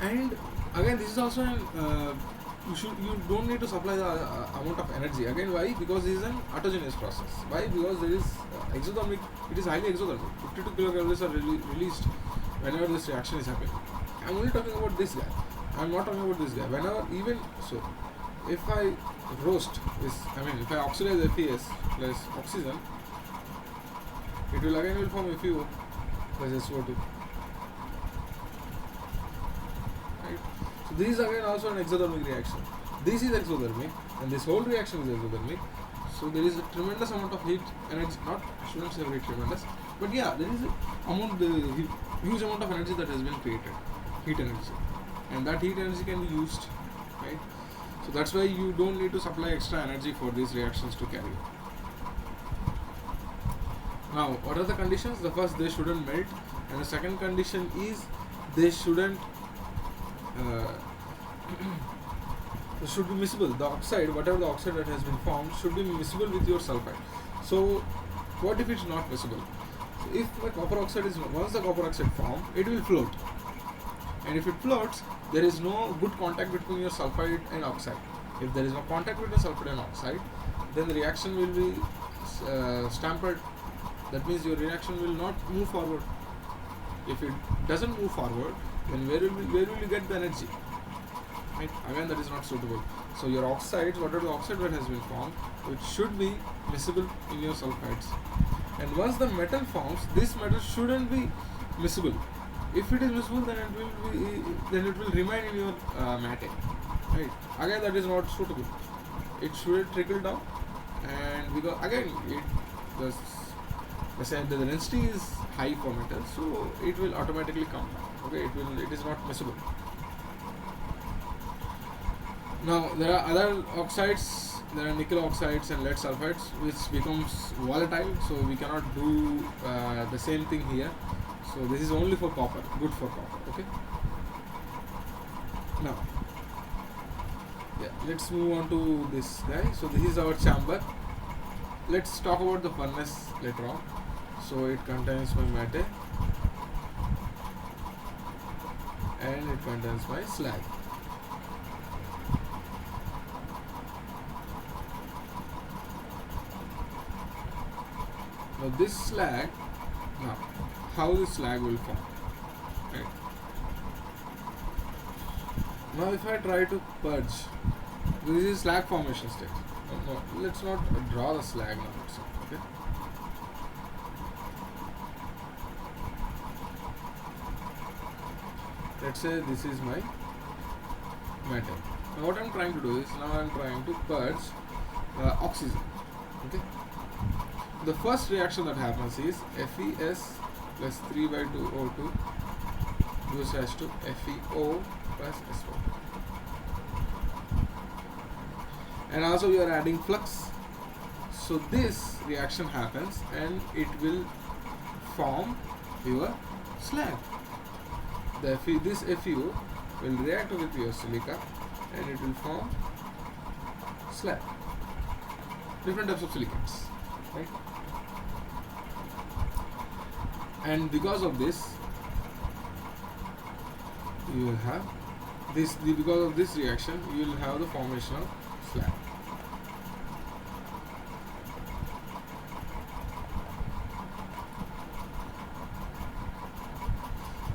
And again, this is also an, you don't need to supply the amount of energy. Again, why? Because this is an autogenous process. Why? Because there is exothermic. It is highly exothermic. 52 kilocalories are released whenever this reaction is happening. I'm only talking about this guy. I'm not talking about this guy. Whenever, even so, if I roast this, if I oxidize FeS plus oxygen, it will again form FeO plus SO2. Right? So this is again also an exothermic reaction. This is exothermic, and this whole reaction is exothermic. So there is a tremendous amount of heat energy. Not, I shouldn't say very tremendous, but yeah, there is a huge amount of energy that has been created, heat energy, and that heat energy can be used, right? So that's why you don't need to supply extra energy for these reactions to carry. Now, what are the conditions? The first, they shouldn't melt, and the second condition is they shouldn't should be miscible. The oxide, whatever the oxide that has been formed, should be miscible with your sulfide. So, what if it's not miscible? So if the copper oxide is, once the copper oxide formed, it will float, and if it floats, there is no good contact between your sulfide and oxide. If there is no contact between sulfide and oxide, then the reaction will be stampered. That means your reaction will not move forward. If it doesn't move forward, then where will you get the energy? Right? Again, that is not suitable. So your oxides, whatever the oxide that has been formed, it should be miscible in your sulfides. And once the metal forms, this metal shouldn't be miscible. If it is miscible, then it will remain in your matte. Right? Again, that is not suitable. It should trickle down, and because again, the density is high for metal, so it will automatically come down. Okay, it is not miscible. Now there are other oxides. There are nickel oxides and lead sulfides, which becomes volatile. So we cannot do the same thing here. So this is only for copper, good for copper. Okay. Now, yeah, let's move on to this guy. So this is our chamber. Let's talk about the furnace later on. So it contains my matte and it contains my slag. Now this slag, now how this slag will form, right? Now if I try to purge, this is slag formation stage. No, let's not draw the slag now itself, okay? Let's say this is my metal. Now what I'm trying to do is, now I'm trying to purge oxygen, okay? The first reaction that happens is FeS plus 3/2O2 goes as to FeO plus SO. And also we are adding flux. So this reaction happens and it will form your slag. This FeO will react with your silica and it will form slag. Different types of silicates, right? And because of this, you will have this. Because of this reaction, you will have the formation of slag.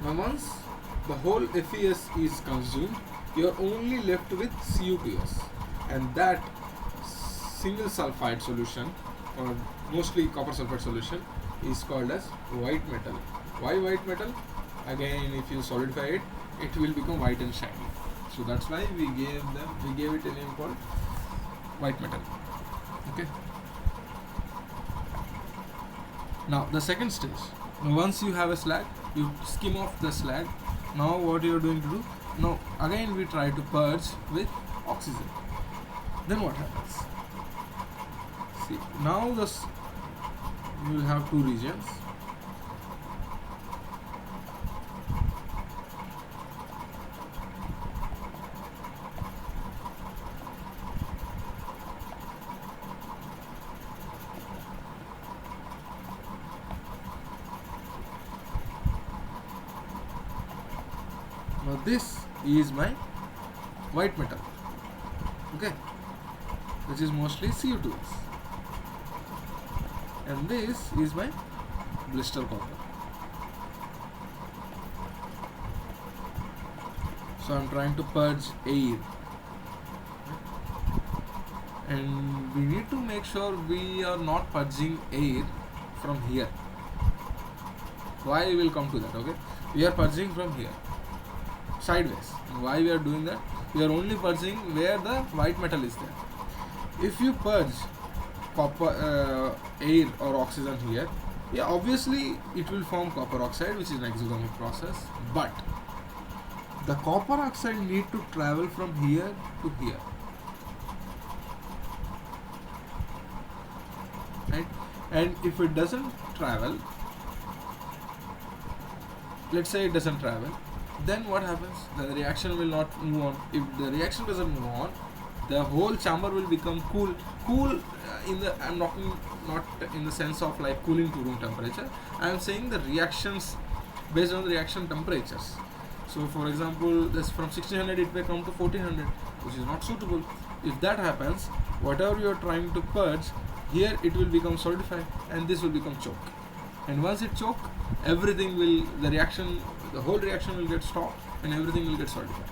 Now, once the whole FeS is consumed, you're only left with CuPs, and that single sulfide solution, or mostly copper sulfide solution, is called as white metal. Why white metal? Again, if you solidify it, it will become white and shiny. So that's why we gave it a name called white metal. Okay. Now the second stage. Once you have a slag, you skim off the slag. Now what you are going to do? Now again we try to purge with oxygen. Then what happens? See, now this you will have two regions. Now this is my white metal, okay, which is mostly Cu2s, and this is my blister copper. So I'm trying to purge air, and we need to make sure we are not purging air from here. Why we will come to that, okay? We are purging from here, sideways. And why we are doing that? We are only purging where the white metal is there. If you purge copper, air or oxygen here, yeah, obviously it will form copper oxide, which is an exothermic process, but the copper oxide need to travel from here to here, right? And if it doesn't travel, let's say it doesn't travel, then what happens? The reaction will not move on. If the reaction doesn't move on, the whole chamber will become cool. In the, I'm not in the sense of like cooling to room temperature. I am saying the reactions based on the reaction temperatures. So for example, this from 1600 it may come to 1400, which is not suitable. If that happens, whatever you are trying to purge, here it will become solidified, and this will become choke. And once it choke, everything will, the whole reaction will get stopped, and everything will get solidified,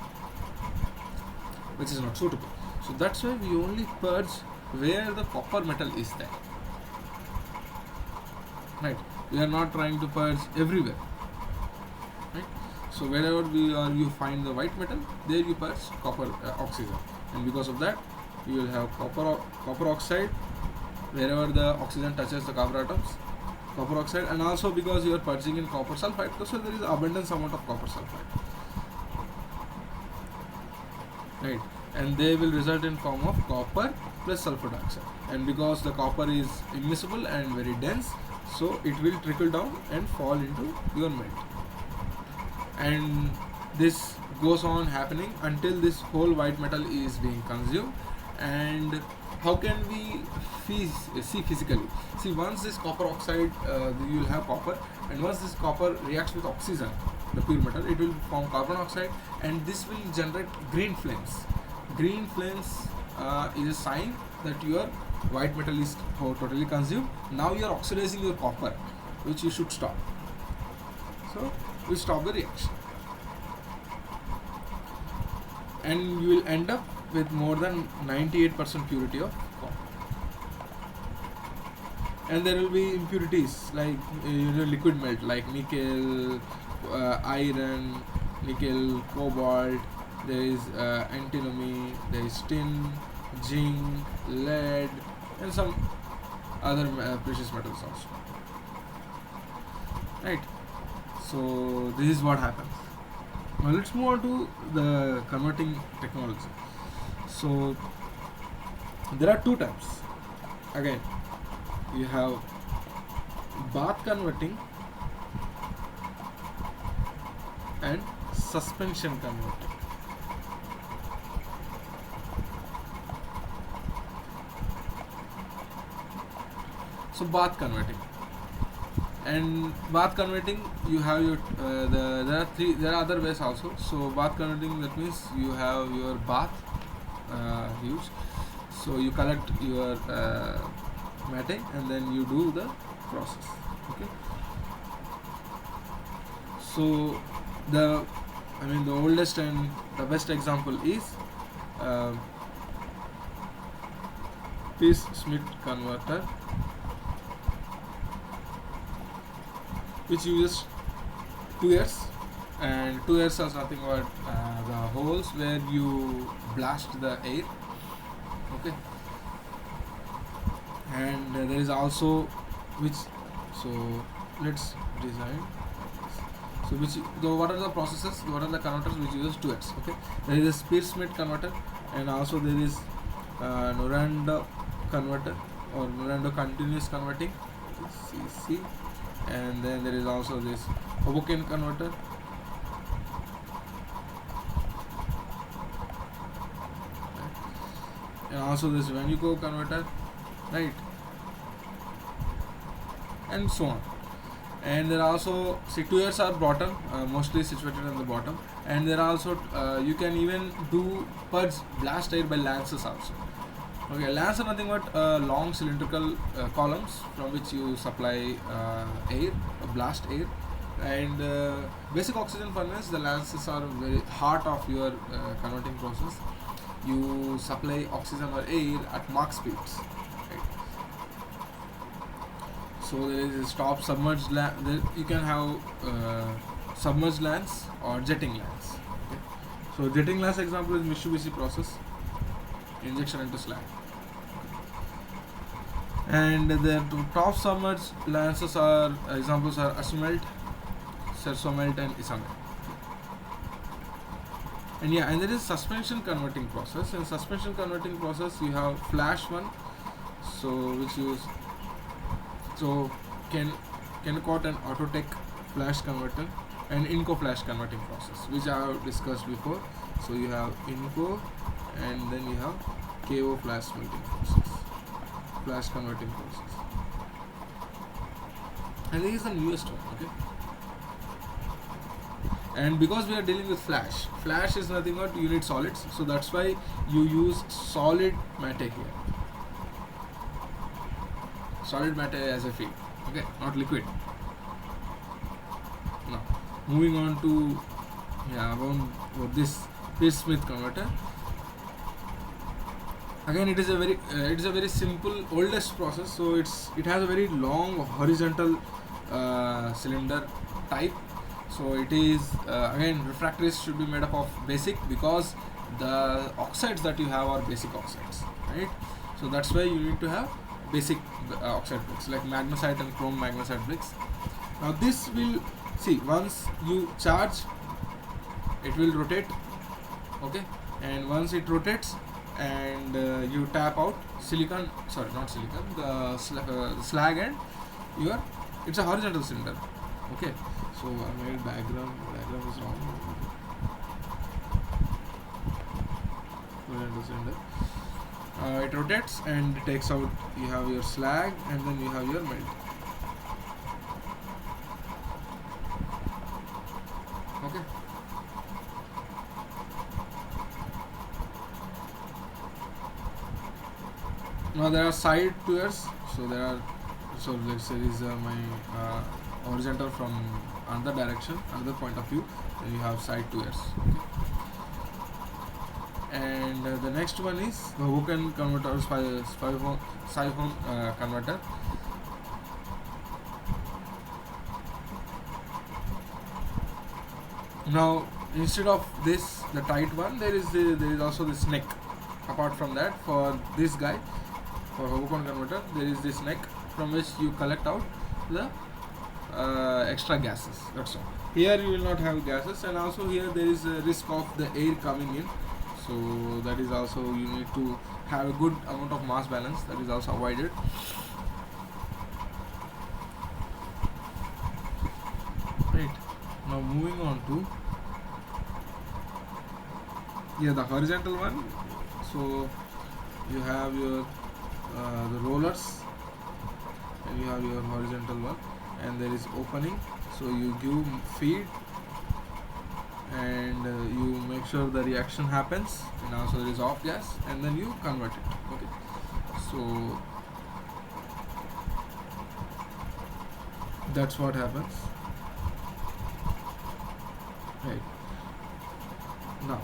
which is not suitable. So that's why we only purge where the copper metal is there, right? We are not trying to purge everywhere, right? So wherever you find the white metal, there you purge copper oxygen, and because of that, you will have copper oxide wherever the oxygen touches the copper atoms, copper oxide, and also because you are purging in copper sulfide, so there is abundance amount of copper sulfide, right? And they will result in form of copper plus sulfur dioxide, and because the copper is immiscible and very dense, so it will trickle down and fall into your melt, and this goes on happening until this whole white metal is being consumed. And how can we see physically? See, once this copper oxide, you will have copper, and once this copper reacts with oxygen, the pure metal, it will form carbon oxide, and this will generate green flames. Green flames is a sign that your white metal is totally consumed. Now you are oxidizing your copper, which you should stop. So we stop the reaction, and you will end up with more than 98% purity of copper. And there will be impurities like liquid melt, like nickel, iron, nickel, cobalt. There is antimony, there is tin, zinc, lead, and some other precious metals also, right? So this is what happens. Now let's move on to the converting technology. So there are two types. Again, you have bath converting and suspension converting. So bath converting, and bath converting, you have your there are other ways also. So bath converting, that means you have your bath used, so you collect your matting and then you do the process. Okay, so the I mean, the oldest and the best example is uh, Smith converter, which uses two ears, and two ears are nothing but the holes where you blast the air. Okay, and there is also which, so let's design. So what are the processes, what are the converters which uses two ears? Okay, there is a Smith converter, and also there is Norando converter or Norando continuous converting, CC, and then there is also this Hoboken converter, and also this Vanuco converter, right, and so on. And there are also, see, two ears are bottom, mostly situated on the bottom, and there are also you can even do purge blast air by lances also. Okay, lances are nothing but long cylindrical columns from which you supply air, blast air, and basic oxygen furnace, the lances are very heart of your converting process. You supply oxygen or air at Mach speeds. So there is a stop submerged you can have submerged lance or jetting lance. Okay. So jetting lance example is Mitsubishi process, injection into slag. And the top submerged lances are examples are Asmelt, Sersomelt, and Isamelt. And yeah, and there is suspension converting process. In suspension converting process, you have flash one, so which use Kennecott and Autotech flash converter, and Inco flash converting process, which I have discussed before. So you have Inco, and then you have KO flash melting process, flash converting process, and this is the newest one. Okay. And because we are dealing with flash is nothing but unit solids, so that's why you use solid matter here. Solid matter as a feed, okay, not liquid. Now, moving on to about this Smith converter. Again, it is a very simple oldest process. So it has a very long horizontal cylinder type. So it is again, refractories should be made up of basic, because the oxides that you have are basic oxides, right? So that's why you need to have basic oxide bricks like magnesite and chrome magnesite bricks. Now this will, see, once you charge, it will rotate, okay, and once it rotates and you tap out silicon, sorry, not silicon, the slag, and it's a horizontal cylinder. Okay, so I made diagram is wrong. Horizontal cylinder. It rotates and it takes out, you have your slag, and then you have your melt. Okay. Now there are side tuers. So let's say this is my horizontal from another direction, another point of view. Then you have side tuers. Okay. And the next one is the Hoboken converter, siphon converter. Now instead of this, the tight one, there is also this neck. Apart from that, for this guy, for Hoboken converter, there is this neck from which you collect out the extra gases. That's all. Here you will not have gases, and also here there is a risk of the air coming in. So that is also, you need to have a good amount of mass balance, that is also avoided. Right. Now moving on to the horizontal one. So you have your the rollers, and you have your horizontal one, and there is opening. So you give feed, and you make sure the reaction happens, and also there is off gas, and then you convert it. Okay, so that's what happens, right? Now,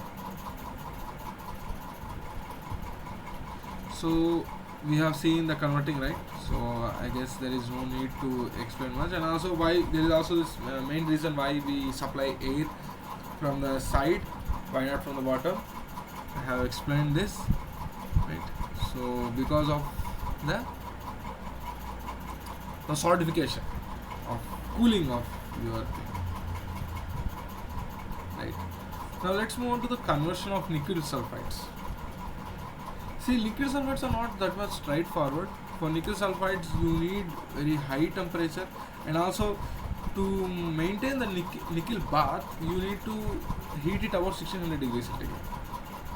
so we have seen the converting, right? So I guess there is no need to explain much. And also why there is also this main reason why we supply air from the side, why not from the bottom. I have explained this, right? So because of the solidification of cooling of your thing, right? Now let's move on to the conversion of nickel sulfides. See, liquid sulfides are not that much straightforward. For nickel sulfides, you need very high temperature, and also to maintain the nickel bath, you need to heat it above 1600 degrees centigrade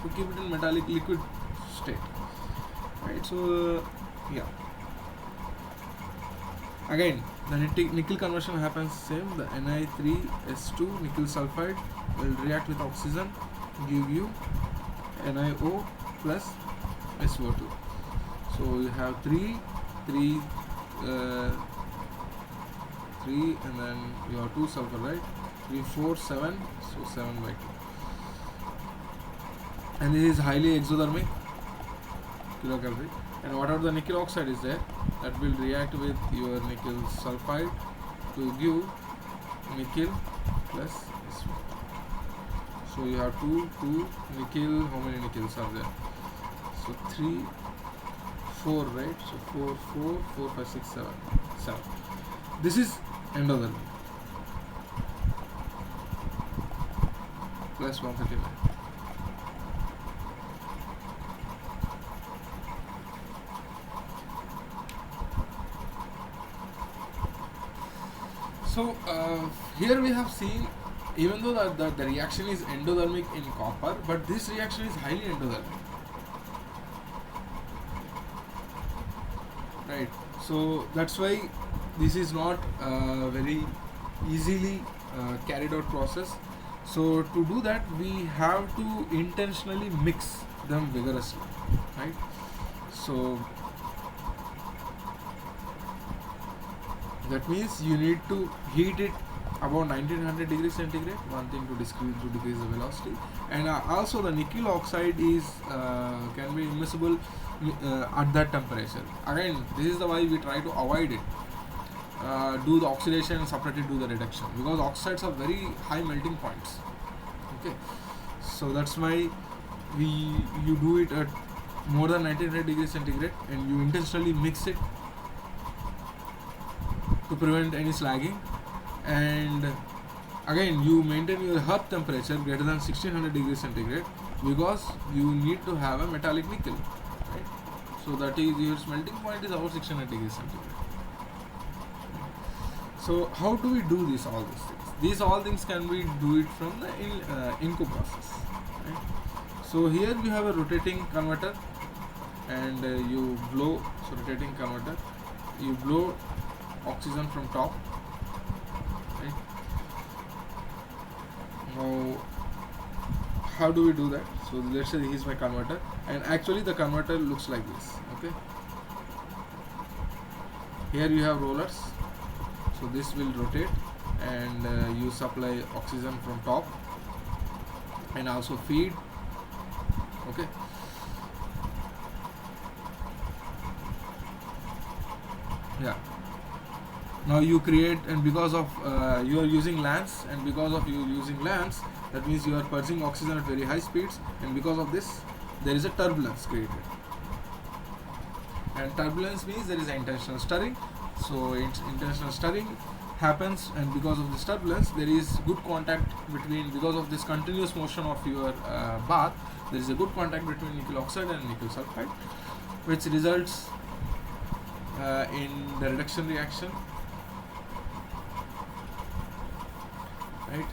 to keep it in metallic liquid state, right? So, yeah. Again, the nickel conversion happens same. The Ni3S2 nickel sulfide will react with oxygen, give you NiO plus SO2. So you have 3, and then you have 2 sulfur, right? 3, 4, 7, so 7 by 2. And this is highly exothermic kilocalorie. And whatever the nickel oxide is there, that will react with your nickel sulfide to give nickel plus SO2. So you have 2 nickel. How many nickels are there? So 3, 4, right? So 4, 5, 6, 7. This is endothermic plus 139. So here we have seen, even though the reaction is endothermic in copper, but this reaction is highly endothermic. Right, so that's why this is not very easily carried out process. So to do that, we have to intentionally mix them vigorously, right? So that means you need to heat it about 1900 degrees centigrade, one thing to decrease the velocity. And also the nickel oxide is can be immiscible at that temperature. Again, this is the why we try to avoid it. Do the oxidation and separately do the reduction, because oxides are very high melting points. Okay, so that's why you do it at more than 1900 degrees centigrade, and you intentionally mix it to prevent any slagging. And again, you maintain your hearth temperature greater than 1600 degrees centigrade, because you need to have a metallic nickel, right? So that is, your melting point is about 600 degrees centigrade. So how do we do this, all these things? These all things can we do it from the Inco process, right? So here we have a rotating converter, and you blow, so rotating converter, you blow oxygen from top, right? Now how do we do that? So let's say this is my converter, and actually the converter looks like this. Okay, here you have rollers, so this will rotate, and you supply oxygen from top and also feed. Okay, yeah. Now you create, and because of you are using lamps, and because of you using lamps, that means you are purging oxygen at very high speeds, and because of this there is a turbulence created, and turbulence means there is an intentional stirring. So intentional stirring happens, and because of this turbulence there is good contact between, because of this continuous motion of your bath, there is a good contact between nickel oxide and nickel sulfide, which results in the reduction reaction, right?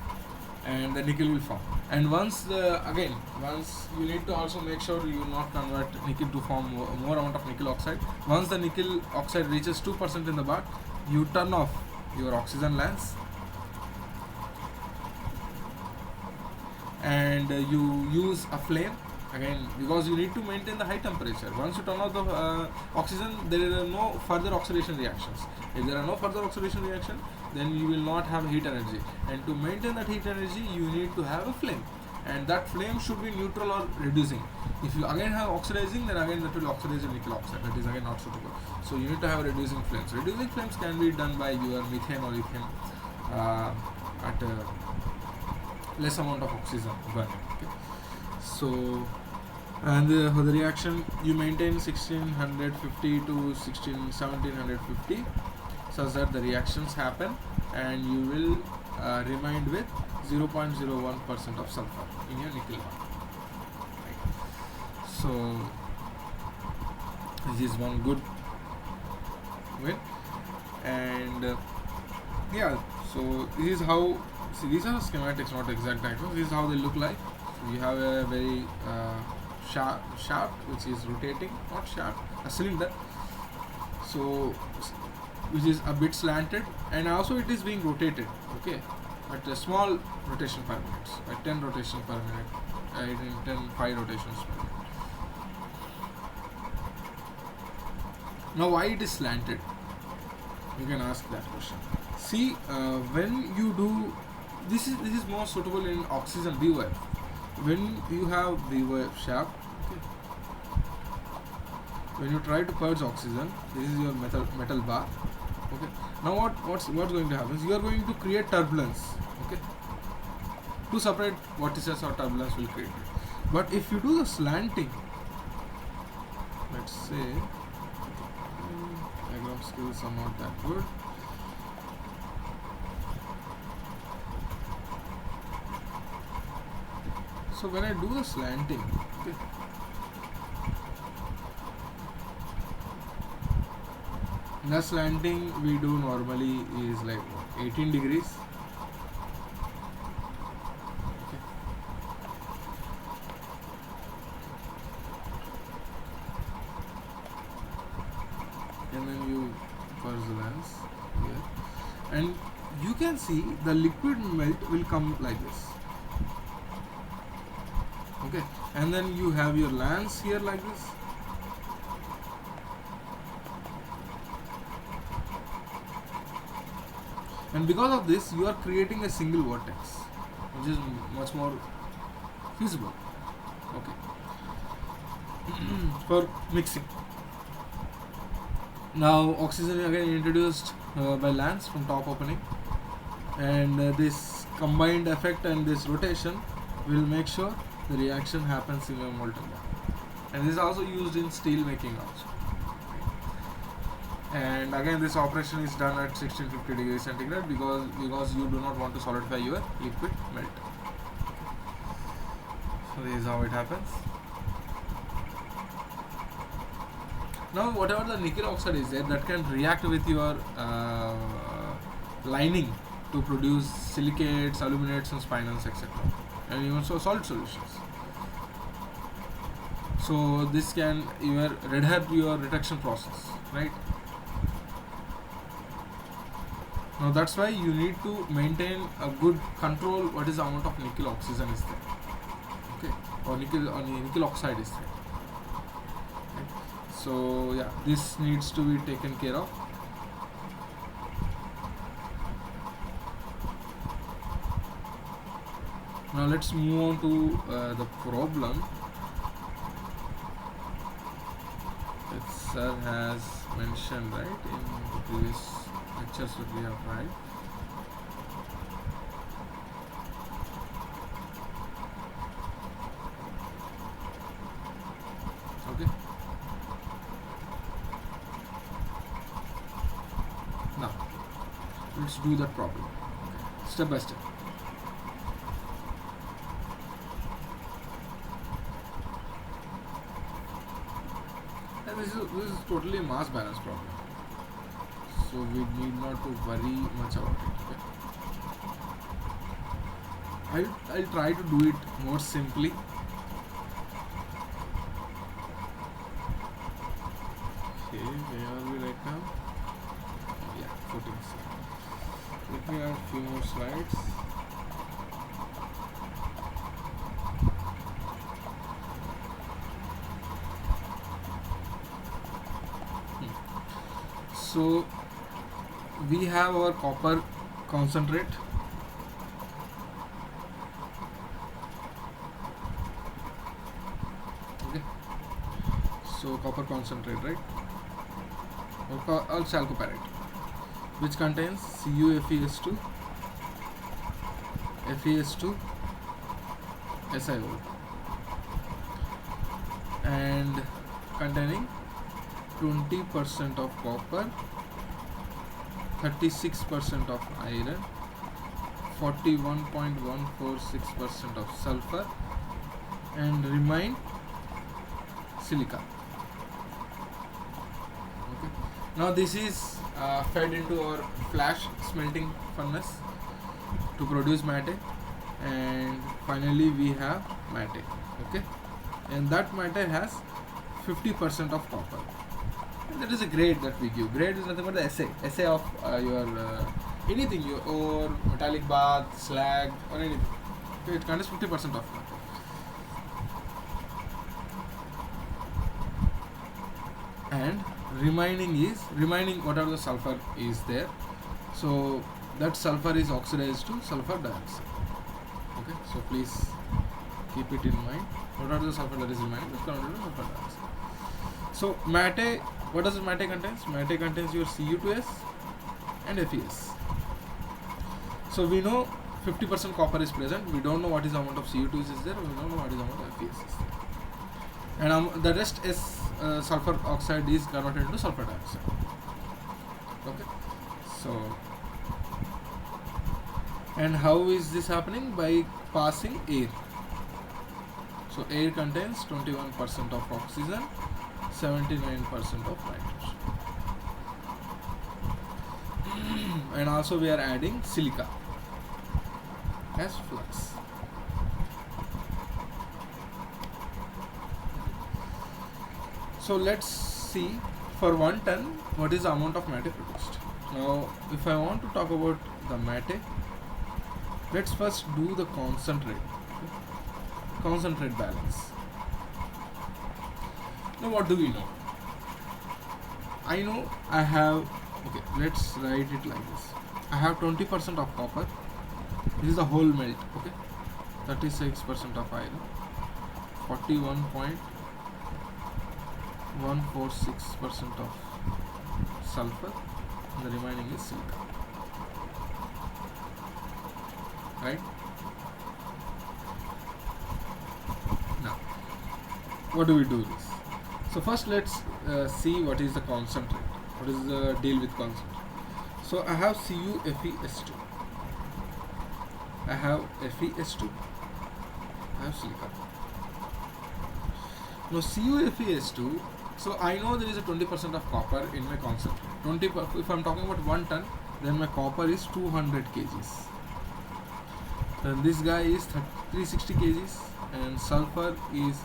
And the nickel will form. And once you need to also make sure you not convert nickel to form more amount of nickel oxide. Once the nickel oxide reaches 2% in the bath, you turn off your oxygen lamps, and you use a flame, again, because you need to maintain the high temperature. Once you turn off the oxygen, there are no further oxidation reactions. If there are no further oxidation reaction, then you will not have heat energy, and to maintain that heat energy you need to have a flame. and that flame should be neutral or reducing. If you again have oxidizing, then again that will oxidize the nickel oxide. That is again not suitable. So you need to have reducing flames. Reducing flames can be done by your methane or ethane at a less amount of oxygen burning. Okay. So, and for the reaction, you maintain 1650 to 1750 such that the reactions happen, and you will remain with 0.01% of sulfur in your nickel one. Right. So this is one good way, and yeah. So this is how. See, these are schematics, not exact diagrams. This is how they look like. So you have a very shaft which is rotating, not shaft, a cylinder. So which is a bit slanted, and also it is being rotated. Okay, at a small rotation per minute, at 10 rotation per minute, in 5 rotations per minute. Now, why it is slanted? You can ask that question. See, when you do this is more suitable in oxygen BOF. When you have BOF shaft, okay, when you try to purge oxygen, this is your metal bar. Okay. Now what's going to happen is you are going to create turbulence. Okay. Two separate vortices or turbulence will create it. But if you do the slanting, let's say, diagram skills are not that good. So when I do the slanting, okay, the slanting we do normally is like 18 degrees. Okay. And then you purge the lens here, and you can see the liquid melt will come like this. Okay, and then you have your lens here like this. And because of this, you are creating a single vortex, which is much more feasible. Okay. For mixing. Now, oxygen is again introduced by lens from top opening, and this combined effect and this rotation will make sure the reaction happens in a molten bar. And this is also used in steel making also. And again, this operation is done at 1650 degrees centigrade because you do not want to solidify your liquid melt. So this is how it happens. Now whatever the nickel oxide is there, that can react with your lining to produce silicates, aluminates and spinels, etc. and even so salt solutions. So this can adhere to your reduction process, right? Now that's why you need to maintain a good control what is the amount of nickel oxygen is there, okay, or nickel oxide is there. Right? So yeah, this needs to be taken care of. Now let's move on to the problem that sir has mentioned, right, in the previous lectures that we have tried. Okay. Now let's do that problem, okay, step by step. This is totally a mass balance problem, so we need not to worry much about it. Okay? I'll try to do it more simply. Okay, where are we right now? Yeah, 14. Let me add a few more slides. So we have our copper concentrate, copper concentrate, right? Or chalcopyrite, which contains CuFeS2, FeS2, SiO, and containing 20% of copper, 36% of iron, 41.146% of sulfur, and remain silica. Okay. Now this is fed into our flash smelting furnace to produce matte, and finally we have matte. Okay, and that matte has 50% of copper. And that is a grade that we give. Grade is nothing but the assay of your anything, your ore, metallic bath, slag, or anything. Okay, it contains 50% of matte. And remaining whatever the sulfur is there, so that sulfur is oxidized to sulfur dioxide. Okay, so please keep it in mind. Whatever the sulfur that is remaining is converted to sulfur dioxide. So matte, what does matte contains? Matte contains your Cu2s and Fes. So we know 50% copper is present. We don't know what is the amount of Cu2s is there. We don't know what is the amount of Fes is there. And the rest is sulfur oxide is converted into sulfur dioxide. Okay, so and how is this happening? By passing air. So air contains 21% of oxygen, 79% of nitrogen, and also we are adding silica as flux. So let's see for 1 ton what is the amount of matte produced. Now if I want to talk about the matte, let's first do the concentrate balance. Now what do we know? I know I have, okay, let's write it like this. I have 20% of copper. This is the whole melt. Okay, 36% of iron, 41.146% of sulfur, and the remaining is silica. Right? Now, what do we do this? So first let's see what is the concentrate. What is the deal with concentrate? So I have CuFeS2. I have Fes2. I have silica. Now CuFeS2. So I know there is a 20% of copper in my concentrate. If I'm talking about 1 ton, then my copper is 200 kgs. Then this guy is 360 kgs, and sulfur is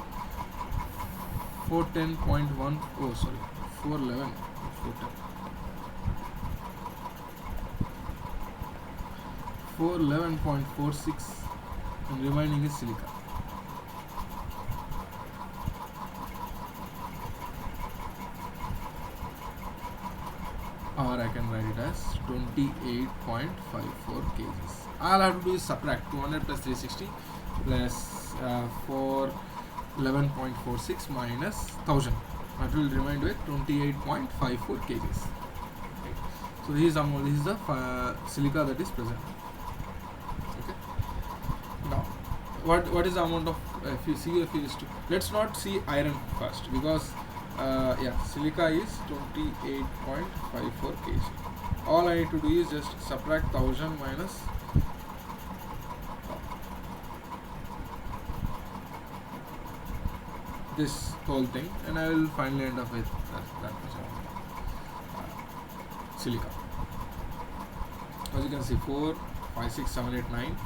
411.46, and remaining is silica. Or I can write it as 28.54 kgs. All I have to do is subtract 200 plus 360 plus 411.46 minus 1000. That will remain with 28.54 kgs. Right. So this is the silica that is present. Okay. Now, what is the amount of CuFeS2? Let's not see iron first, because silica is 28.54 kg. All I need to do is just subtract 1000 minus this whole thing, and I will finally end up with that much silica. As you can see, 4, 5, 6, 7, 8, 9.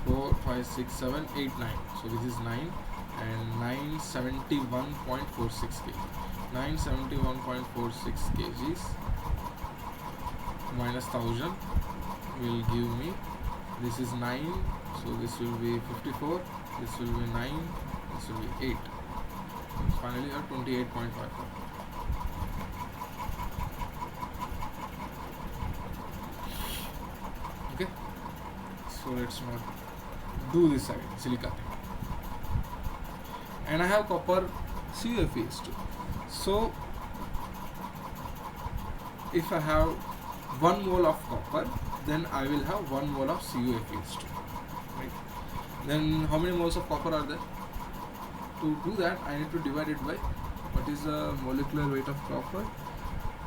4, 5, 6, 7, 8, 9. So this is 9 and 971.46 kg. 971.46 kgs minus 1000 will give me, this is 9, so this will be 54, this will be 9, this will be 8. So finally, you have 28.54. Okay, so let's not do this side, silica thing. And I have copper CuFeS2. So if I have 1 mole of copper, then I will have 1 mole of CuFeS2. Right? Then how many moles of copper are there? To do that, I need to divide it by what is the molecular weight of copper.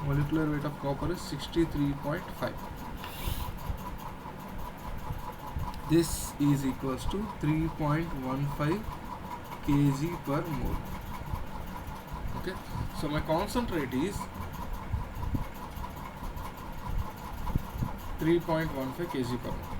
Molecular weight of copper is 63.5. This is equals to 3.15 kg per mole. Okay, so my concentrate is 3.15 kg per mole.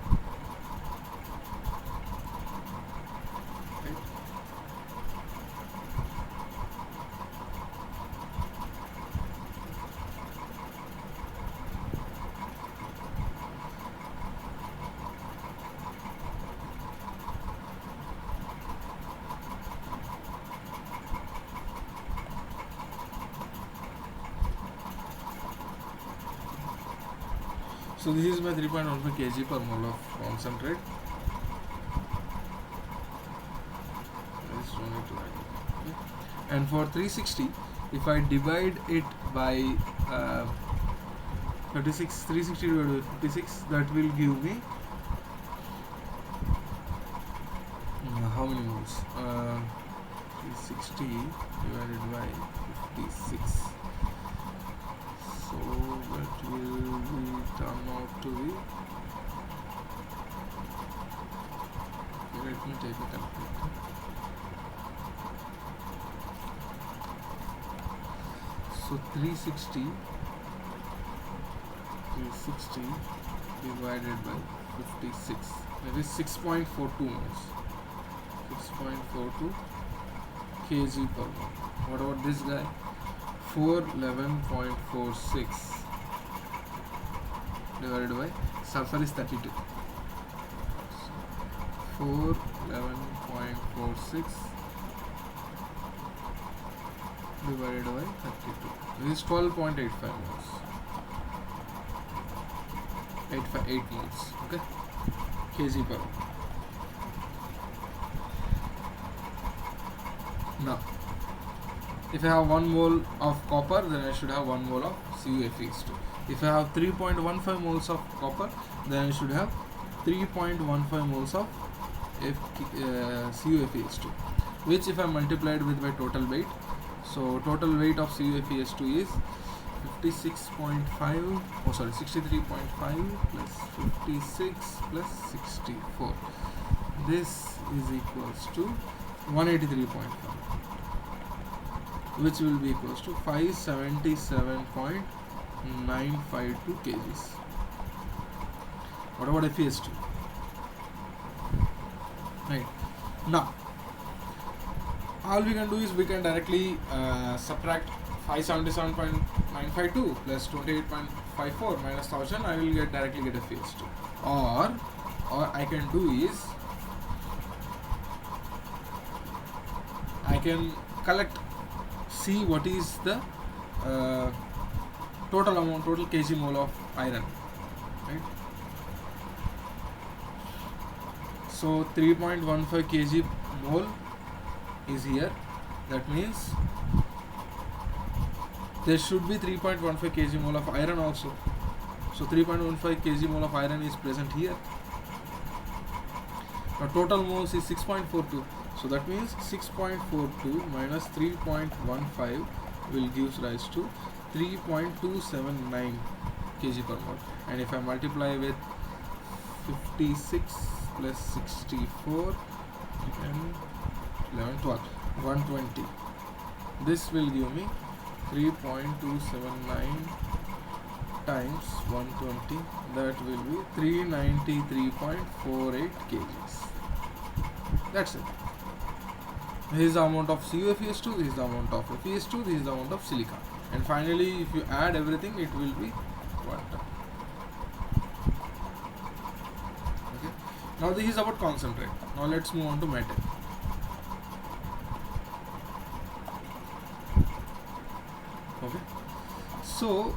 So this is my 3.15 kg per mole of concentrate. Okay. And for 360, if I divide it by 360 divided by 56, that will give me how many moles? 360 divided by 56. So that will be turn out to be. Okay, let me take a calculator. So 360 divided by 56. That is 6.42 moles. 6.42 kg per mole. What about this guy? 411.46 divided by sulfur is 32. 411.46 divided by 32. This is 12.85 moles. 8 moles. Okay, kg per mole. Now, if I have 1 mole of copper, then I should have 1 mole of CuFeS2. If I have 3.15 moles of copper, then I should have 3.15 moles of CuFeS2, which if I multiplied with my total weight, so total weight of CuFeS2 is 63.5 plus 56 plus 64. This is equals to 183.5. which will be equals to 577.952 kgs. What about FeS2? Right. Now, all we can do is we can directly subtract 577.952 plus 28.54 minus 1000. I will directly get a FeS2. Or I can do is I can see what is the total kg mole of iron, right? So 3.15 kg mole is here. That means there should be 3.15 kg mole of iron also. So 3.15 kg mole of iron is present here. Now total moles is 6.42. So that means 6.42 minus 3.15 will give rise to 3.279 kg per mole. And if I multiply with 56 plus 64 and 11, 12, 120, this will give me 3.279 times 120, that will be 393.48 kgs. That's it. This is the amount of CuFeS2, this is the amount of FeS2, this is the amount of silica. And finally, if you add everything, it will be 1 ton. Okay. Now this is about concentrate. Now let's move on to metal. Okay. So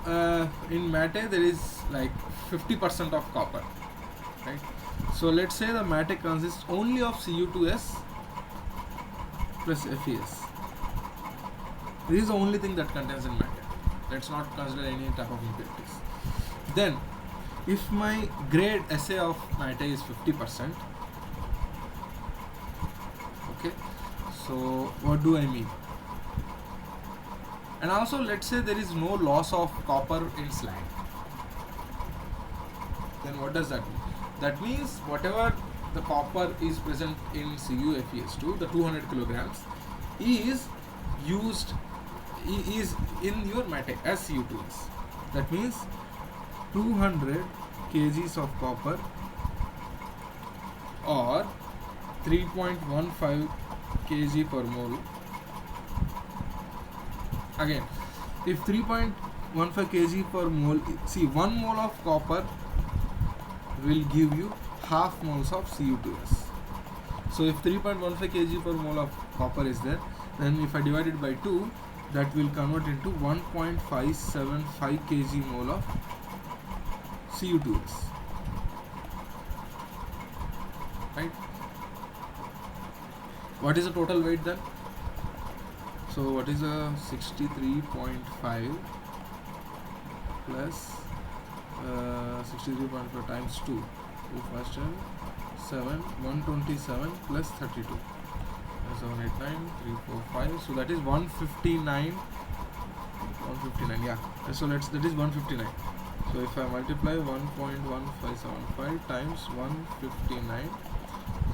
in matte there is like 50% of copper, right? So let's say the matte consists only of Cu2s plus Fes. This is the only thing that contains in matter. Let's not consider any type of impurities. Then, if my grade SA of matter is 50%, okay, so what do I mean? And also, let's say there is no loss of copper in slag. Then what does that mean? That means whatever the copper is present in CuFeS2, the 200 kilograms, is used is in your matte as Cu2s. That means 200 kgs of copper or 3.15 kg per mole. Again, if 3.15 kg per mole, see, 1 mole of copper will give you half moles of Cu2s. So if 3.15 kg per mole of copper is there, then if I divide it by 2, that will convert into 1.575 kg mole of Cu2s. Right? What is the total weight then? So what is a 63.5 plus 63.5 times 2? 2 first 7, 127 plus 32. 7, 8, 9, 3, 4, 5. So that is 159. 159, yeah. So that is 159. So if I multiply 1.1575 times 159,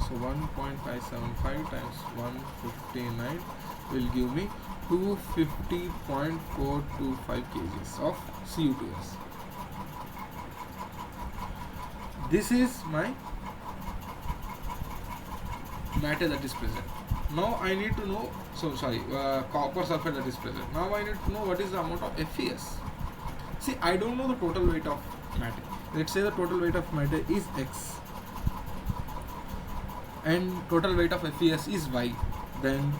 so 1.575 times 159 will give me 250.425 kgs of Cu2s. This is my matter that is present. Now I need to know, copper sulfate that is present. Now I need to know what is the amount of FeS. See, I don't know the total weight of matter. Let's say the total weight of matter is X and total weight of FeS is Y. Then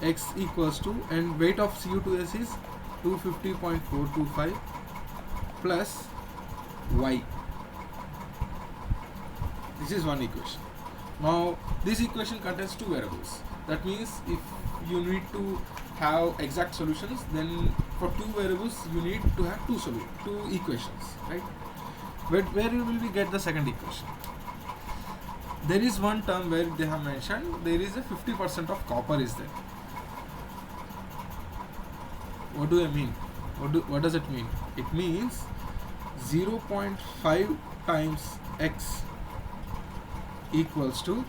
X equals to, and weight of Cu2s is 250.425 plus Y. This is one equation. Now this equation contains two variables. That means if you need to have exact solutions, then for two variables you need to have two equations, right? But where will we get the second equation? There is one term where they have mentioned there is a 50% of copper is there. What do I mean? What does it mean? It means 0.5 times X equals to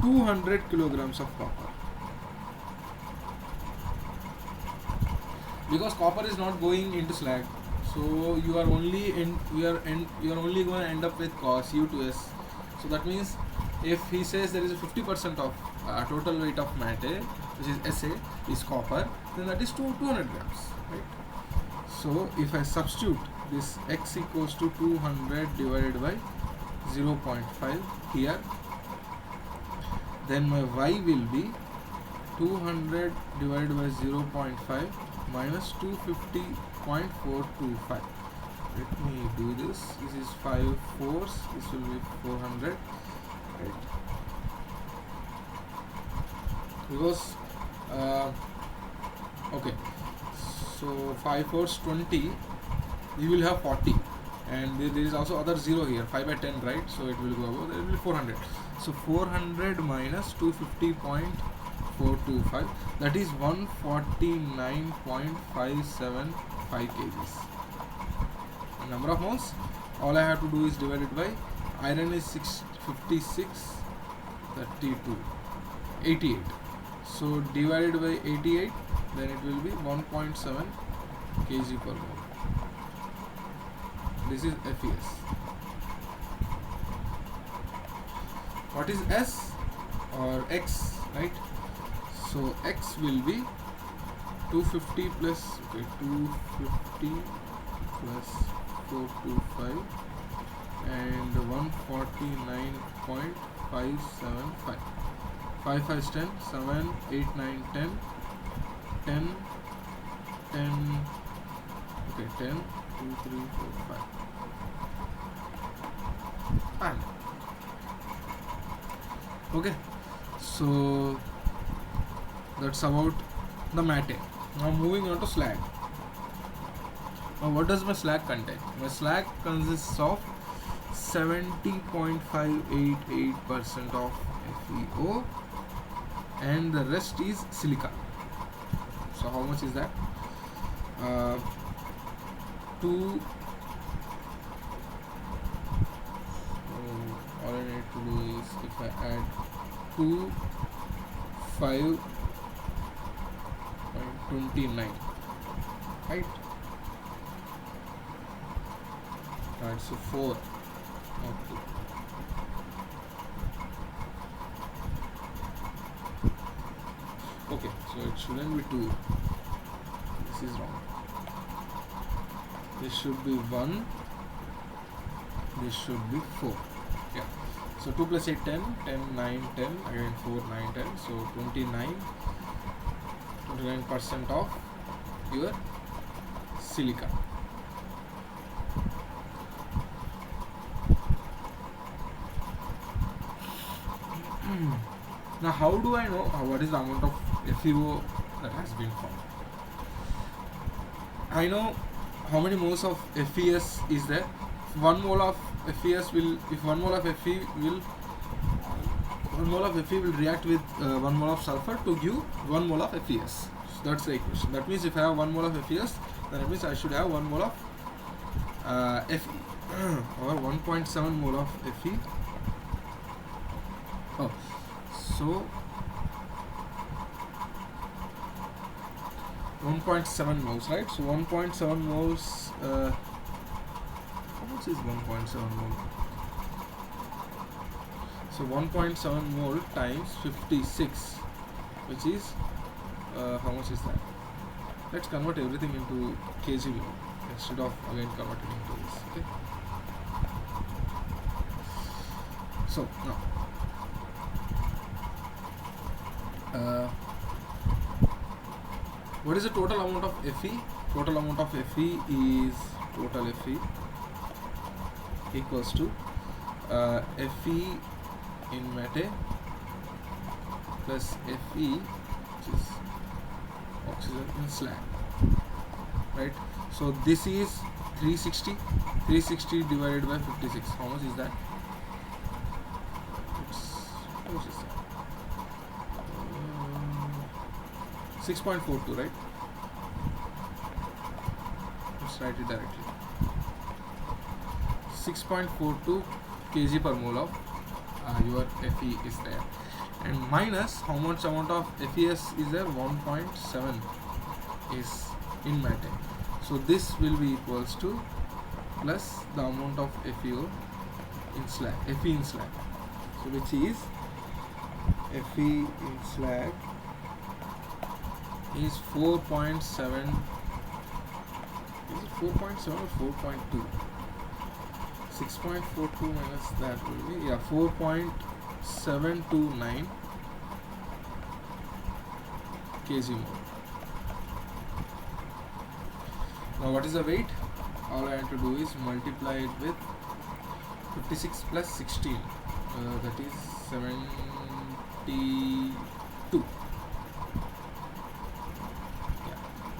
200 kilograms of copper. Because copper is not going into slag, so you are only going to end up with Cu2s. So that means if he says there is a 50% of total weight of matter, which is SA, is copper, then that is 200 grams, right? So if I substitute this X equals to 200 divided by 0.5 here, then my Y will be 200 divided by 0.5 minus 250.425. Let me do this. This is 5 fours. This will be 400, right? Because okay, so 5 fours 20. We will have 40, and there is also other 0 here. 5 by 10, right? So it will go above. There will be 400. So 400 minus 250.425. That is 149.575 kgs. Number of moles, all I have to do is divide it by, iron is 88. So divided by 88, then it will be 1.7 kg per mole. This is FeS. What is S or X, right? So X will be 250 plus 250 plus 425 and 149.575. 5 5 is 10, 7, 8, 9, 10, 10, 10, okay, 10, 2, 3, 4, 5. And okay, so that's about the matter. Now moving on to slag. Now what does my slag contain? My slag consists of 70.588% of FeO and the rest is silica. So how much is that? All I need to do is, if I add 5.29, right? Right, so 4 of 2. Okay, so it shouldn't be 2. This is wrong. This should be 1. This should be 4. Yeah. So 2 plus 8, 10, 10, 9, 10, again 4, 9, 10. So 29% of your silica. Now how do I know what is the amount of FeO that has been found? I know how many moles of FeS is there. 1 mole of FeS will, if 1 mole of Fe will, 1 mole of Fe will react with 1 mole of sulfur to give 1 mole of FeS. So that's the equation. That means if I have 1 mole of FeS, then it means I should have 1 mole of Fe or 1.7 mole of Fe. Oh, so 1.7 moles, right? So 1.7 moles. How much is 1.7 mole? So 1.7 mole times 56, which is how much is that? Let's convert everything into kg instead of again converting into this. Okay. So now. What is the total amount of Fe? Total amount of Fe is total Fe equals to Fe in mate plus Fe, which is oxygen in slag, right? So this is 360 divided by 56. How much is that? How much is that? 6.42, right? Let's write it directly. 6.42 kg per mole of your Fe is there, and minus how much amount of FeS is there? 1.7 is in mate. So this will be equals to plus the amount of FeO in slag, Fe in slag. So which is Fe in slag is 4.7. Is it 4.7 or 4.2? 6.42 minus that will be, yeah, 4.729 kg mole. Now what is the weight? All I have to do is multiply it with 56 plus 16, that is 72.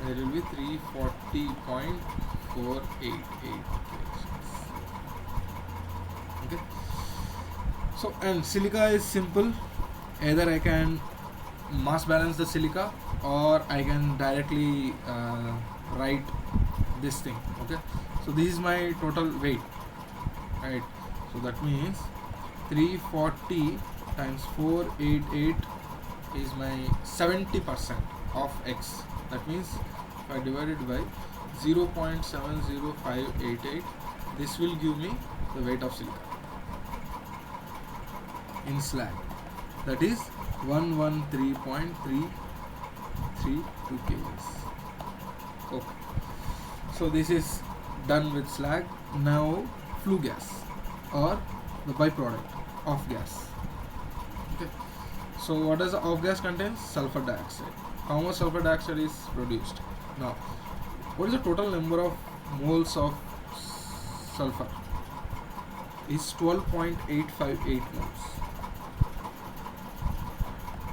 There will be 340.488 kg. Okay. So, and silica is simple. Either I can mass balance the silica, or I can directly write this thing. Okay. So this is my total weight, right? So that means 340 times 488 is my 70% of X. That means if I divide it by 0.70588, this will give me the weight of silica in slag. That is 113.332 kgs. Okay. So this is done with slag. Now flue gas, or the byproduct of gas. Okay. So what does the off gas contain? Sulfur dioxide. How much sulfur dioxide is produced? Now, what is the total number of moles of sulfur? Is 12.858 moles.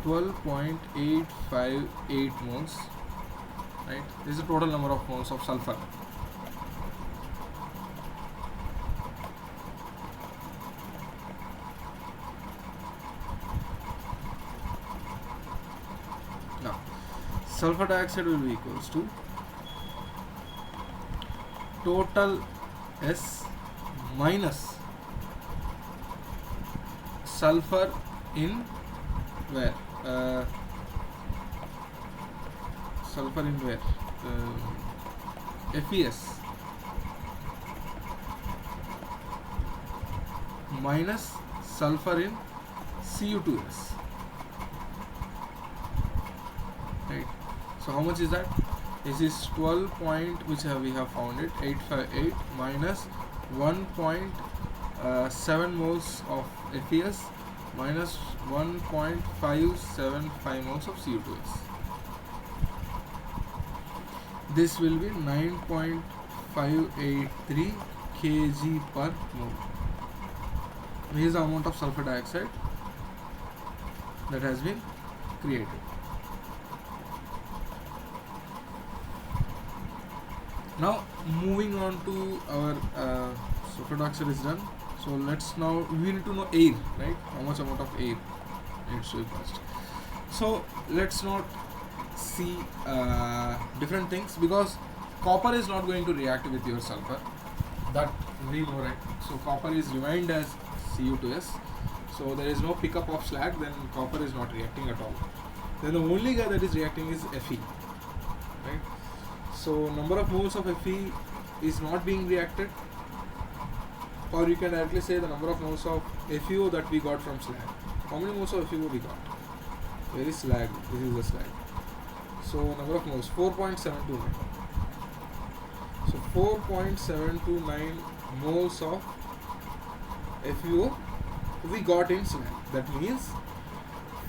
12.858 moles right? This is the total number of moles of sulfur. Now, sulfur dioxide will be equals to total S minus sulfur in where? Sulfur in where? FeS minus sulfur in Cu2s. Right. So how much is that? This is 12 point, which we have found it, 858 minus 1.7 moles of FeS minus 1.575 moles of Cu2s. This will be 9.583 kg per mole. This is the amount of sulfur dioxide that has been created. Now moving on to our sulfur dioxide is done. So let's now, we need to know air, right? How much amount of air needs to be passed. So let's not see different things, because copper is not going to react with your sulfur, that we know, right? So copper is remained as Cu2s, so there is no pickup of slag, then copper is not reacting at all. Then the only guy that is reacting is Fe, right? So number of moles of Fe is not being reacted, or you can directly say the number of moles of FeO that we got from slag. How many moles of FeO we got? Where is slag? This is the slag. So number of moles 4.729. So 4.729 moles of FeO we got in slag. That means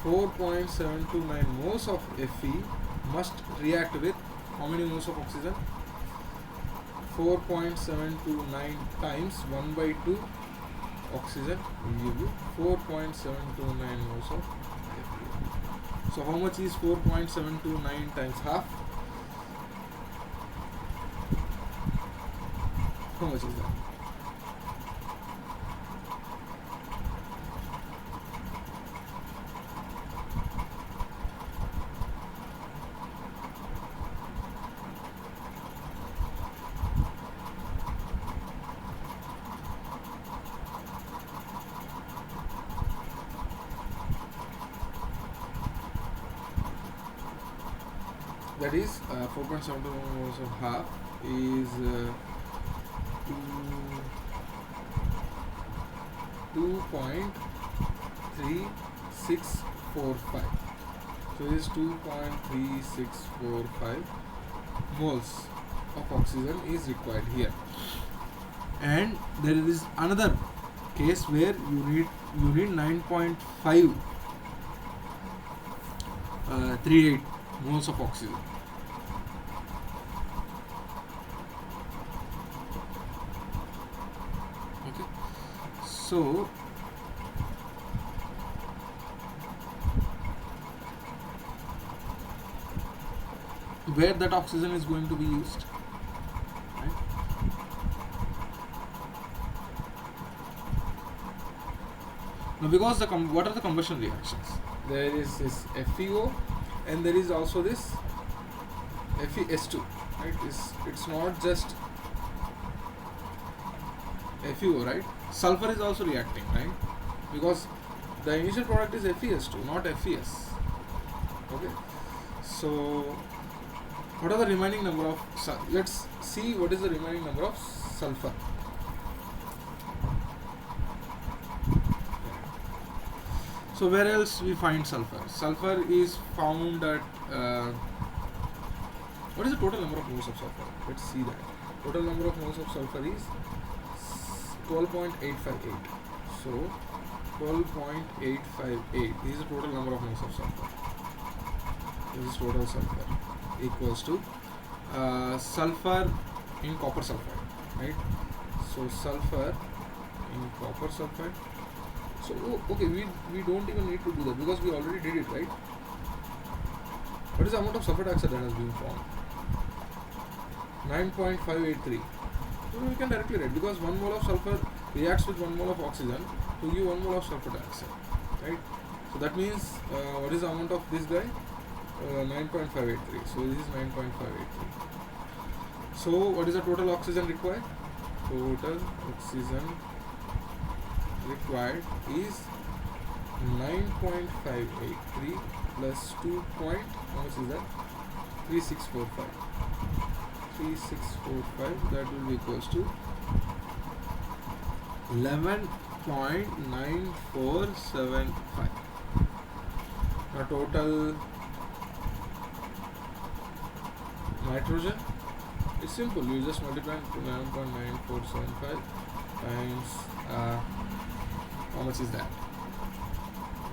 4.729 moles of Fe must react with how many moles of oxygen? 4.729 times 1 by 2 oxygen will give you 4.729 moles of FeO. So how much is 4.729 times half? How much is that? That is 4.7 moles of half is 2.3645. So this is 2.3645 moles of oxygen is required here. And there is another case where you need 9.538 moles of oxygen. Okay, so where that oxygen is going to be used, right? Now, because what are the combustion reactions? There is this FeO, and there is also this FeS2, right? It's not just FeO, right? Sulfur is also reacting, right? Because the initial product is FeS2, not FeS. Okay, so what are the remaining number of let's see what is the remaining number of sulfur. So where else we find sulfur? Sulfur is found at what is the total number of moles of sulfur? Let's see that. Total number of moles of sulfur is 12.858. So 12.858 is the total number of moles of sulfur. This is total sulfur equals to sulfur in copper sulfide, right? So sulfur in copper sulfide. So okay, we don't even need to do that because we already did it, right? What is the amount of sulfur dioxide that has been formed? 9.583. So we can directly write, because 1 mole of sulfur reacts with 1 mole of oxygen to give 1 mole of sulfur dioxide, right? So that means what is the amount of this guy? 9.583. So this is 9.583. So what is the total oxygen required? Total oxygen required is 9.583 plus 2 point, how much is that? 3645. 3645, that will be equals to 11.9475. Now total nitrogen, it's simple, you just multiply 11.9475 times how much is that?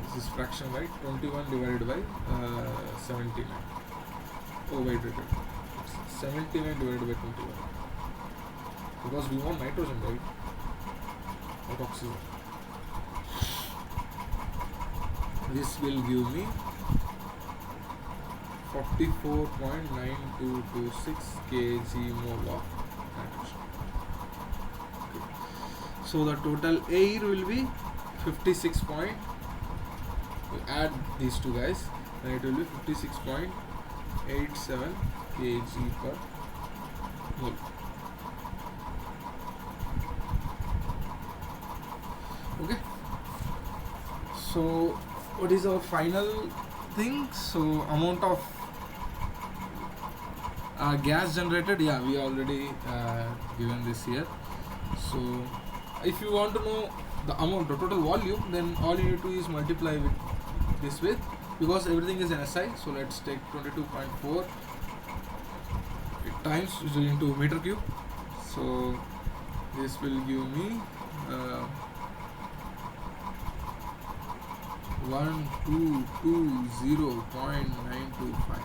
This is fraction, right? 21 divided by 79. Oh wait, 79 divided by 21, because we want nitrogen, right? Not oxygen. This will give me 44.9226 kg mole of nitrogen. Okay. So the total air will be 56 point, we add these two guys, and it will be 56.87 kg per mole. Okay, so what is our final thing? So amount of gas generated, yeah, we already given this here. So if you want to know the amount, the total volume, then all you need to is multiply with this with, because everything is in SI. So let's take 22.4 times into meter cube. So this will give me 1220.925.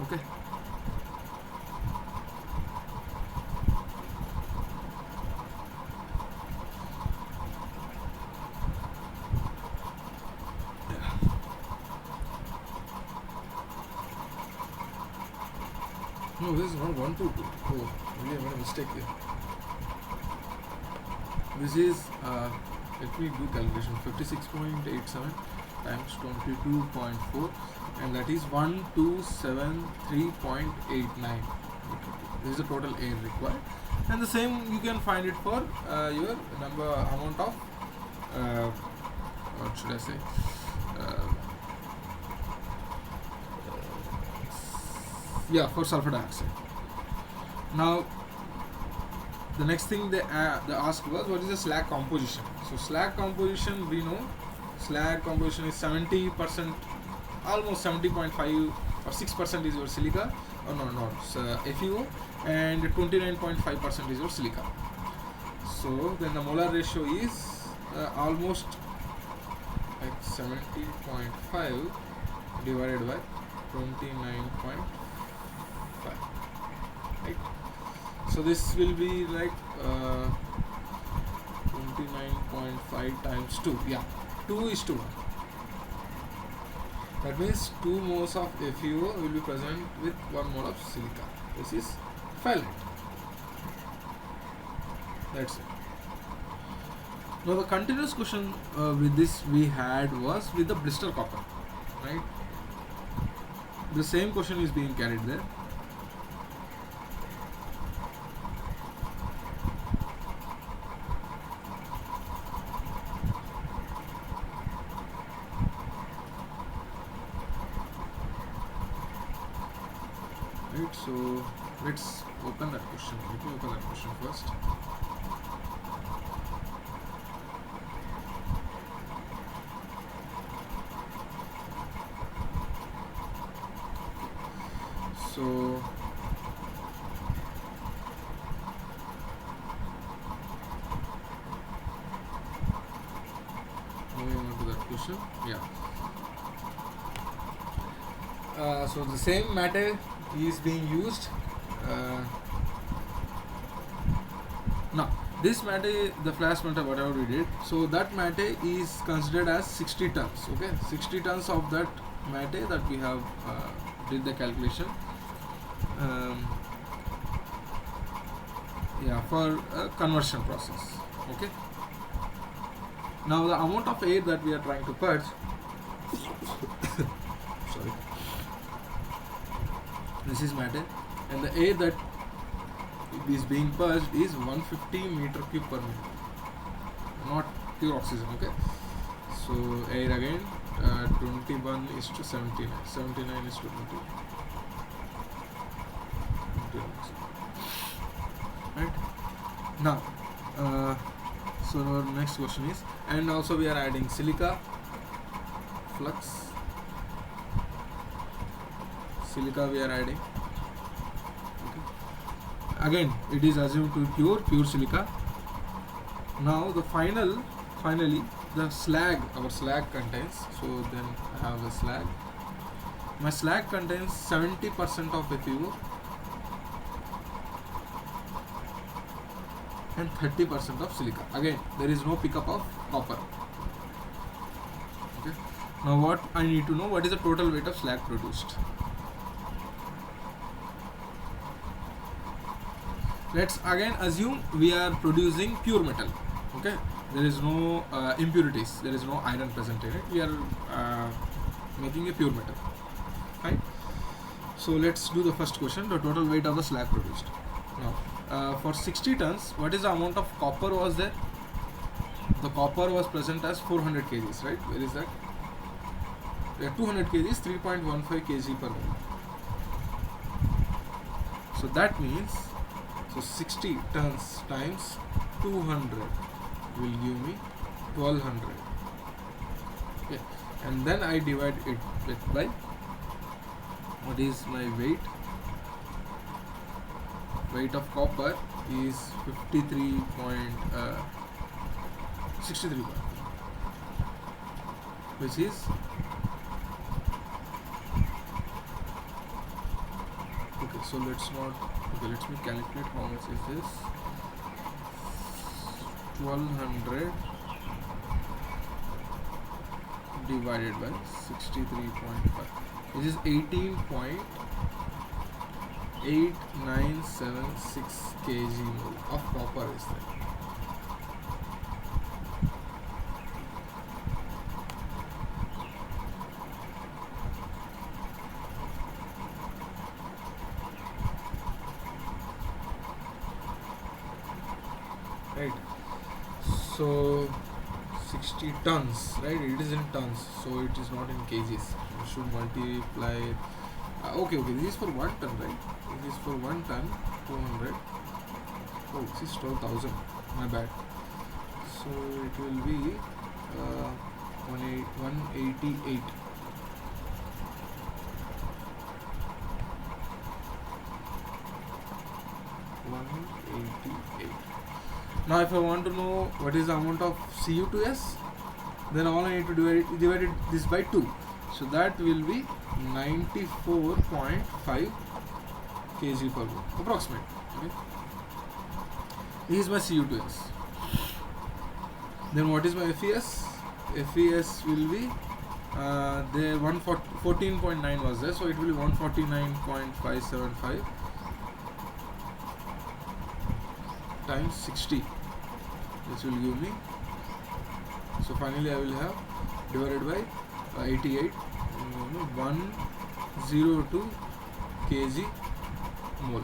Okay. No, this is not 122. Oh, really, I made a mistake here. This is, let me do calculation, 56.87 times 22.4, and that is 1273.89. This is the total air required, and the same you can find it for your amount of what should I say, yeah, for sulfur dioxide. Now the next thing they asked was, what is the slag composition? So slag composition, we know slag composition is 70%, almost 70.5 or 6% is your silica, or no, FeO, and 29.5% is your silica. So then the molar ratio is almost like 70.5 divided by 29.5, right? So this will be like 29.5 times 2, yeah, 2:1. That means 2 moles of FeO will be present with 1 mole of silica. This is phthalate. That's it. Now the continuous question with this we had was with the blister copper, right? The same question is being carried there. Right, so let's open that question. Let me open that question first. So moving on to that question, yeah. So the same matter is being used. Now this matter, the flash matter, whatever we did, so that matter is considered as 60 tons. Okay, 60 tons of that matter that we have did the calculation. For a conversion process. Okay. Now the amount of air that we are trying to purge, sorry, this is matter, and the air that is being purged is 150 meter cube per minute, not pure oxygen. Okay. So air again, 21 is to 79, 79 is to 20. Right now, so our next question is, and also we are adding silica flux. Silica we are adding. Okay. Again, it is assumed to be pure silica. Now the finally the slag, our slag contains. So then I have a slag. My slag contains 70% of FeO and 30% of silica. Again, there is no pickup of copper. Okay. Now what I need to know, what is the total weight of slag produced? Let's again assume we are producing pure metal. Okay, there is no impurities, there is no iron present in it. We are making a pure metal. Fine. So let's do the first question, the total weight of the slag produced. Now for 60 tons, what is the amount of copper was there? The copper was present as 400 kgs, right? Where is that? 200 kgs, 3.15 kg per mole. So that means, so 60 tons times 200 will give me 1200. Okay, and then I divide it by, what is my weight? Weight of copper is 63, which is okay. So let me calculate how much is this. 1200 divided by 63.5, which is 18.8976 kg mole of copper is there. Right. So 60 tons, right? It is in tons, so it is not in kgs. You should multiply it. Okay, this is for 1 ton, right? This is for 1 ton, 200. Oh, this is 12,000. My bad. So it will be 188. Now if I want to know what is the amount of Cu to S, then all I need to divide this by 2. So that will be 94.5 kg per mole, approximate. Okay. This is my Cu to S. Then what is my FES? FES will be there 14.9 was there, so it will be 149.575 times 60. This will give me, so finally I will have divided by 88, 102 kg mole,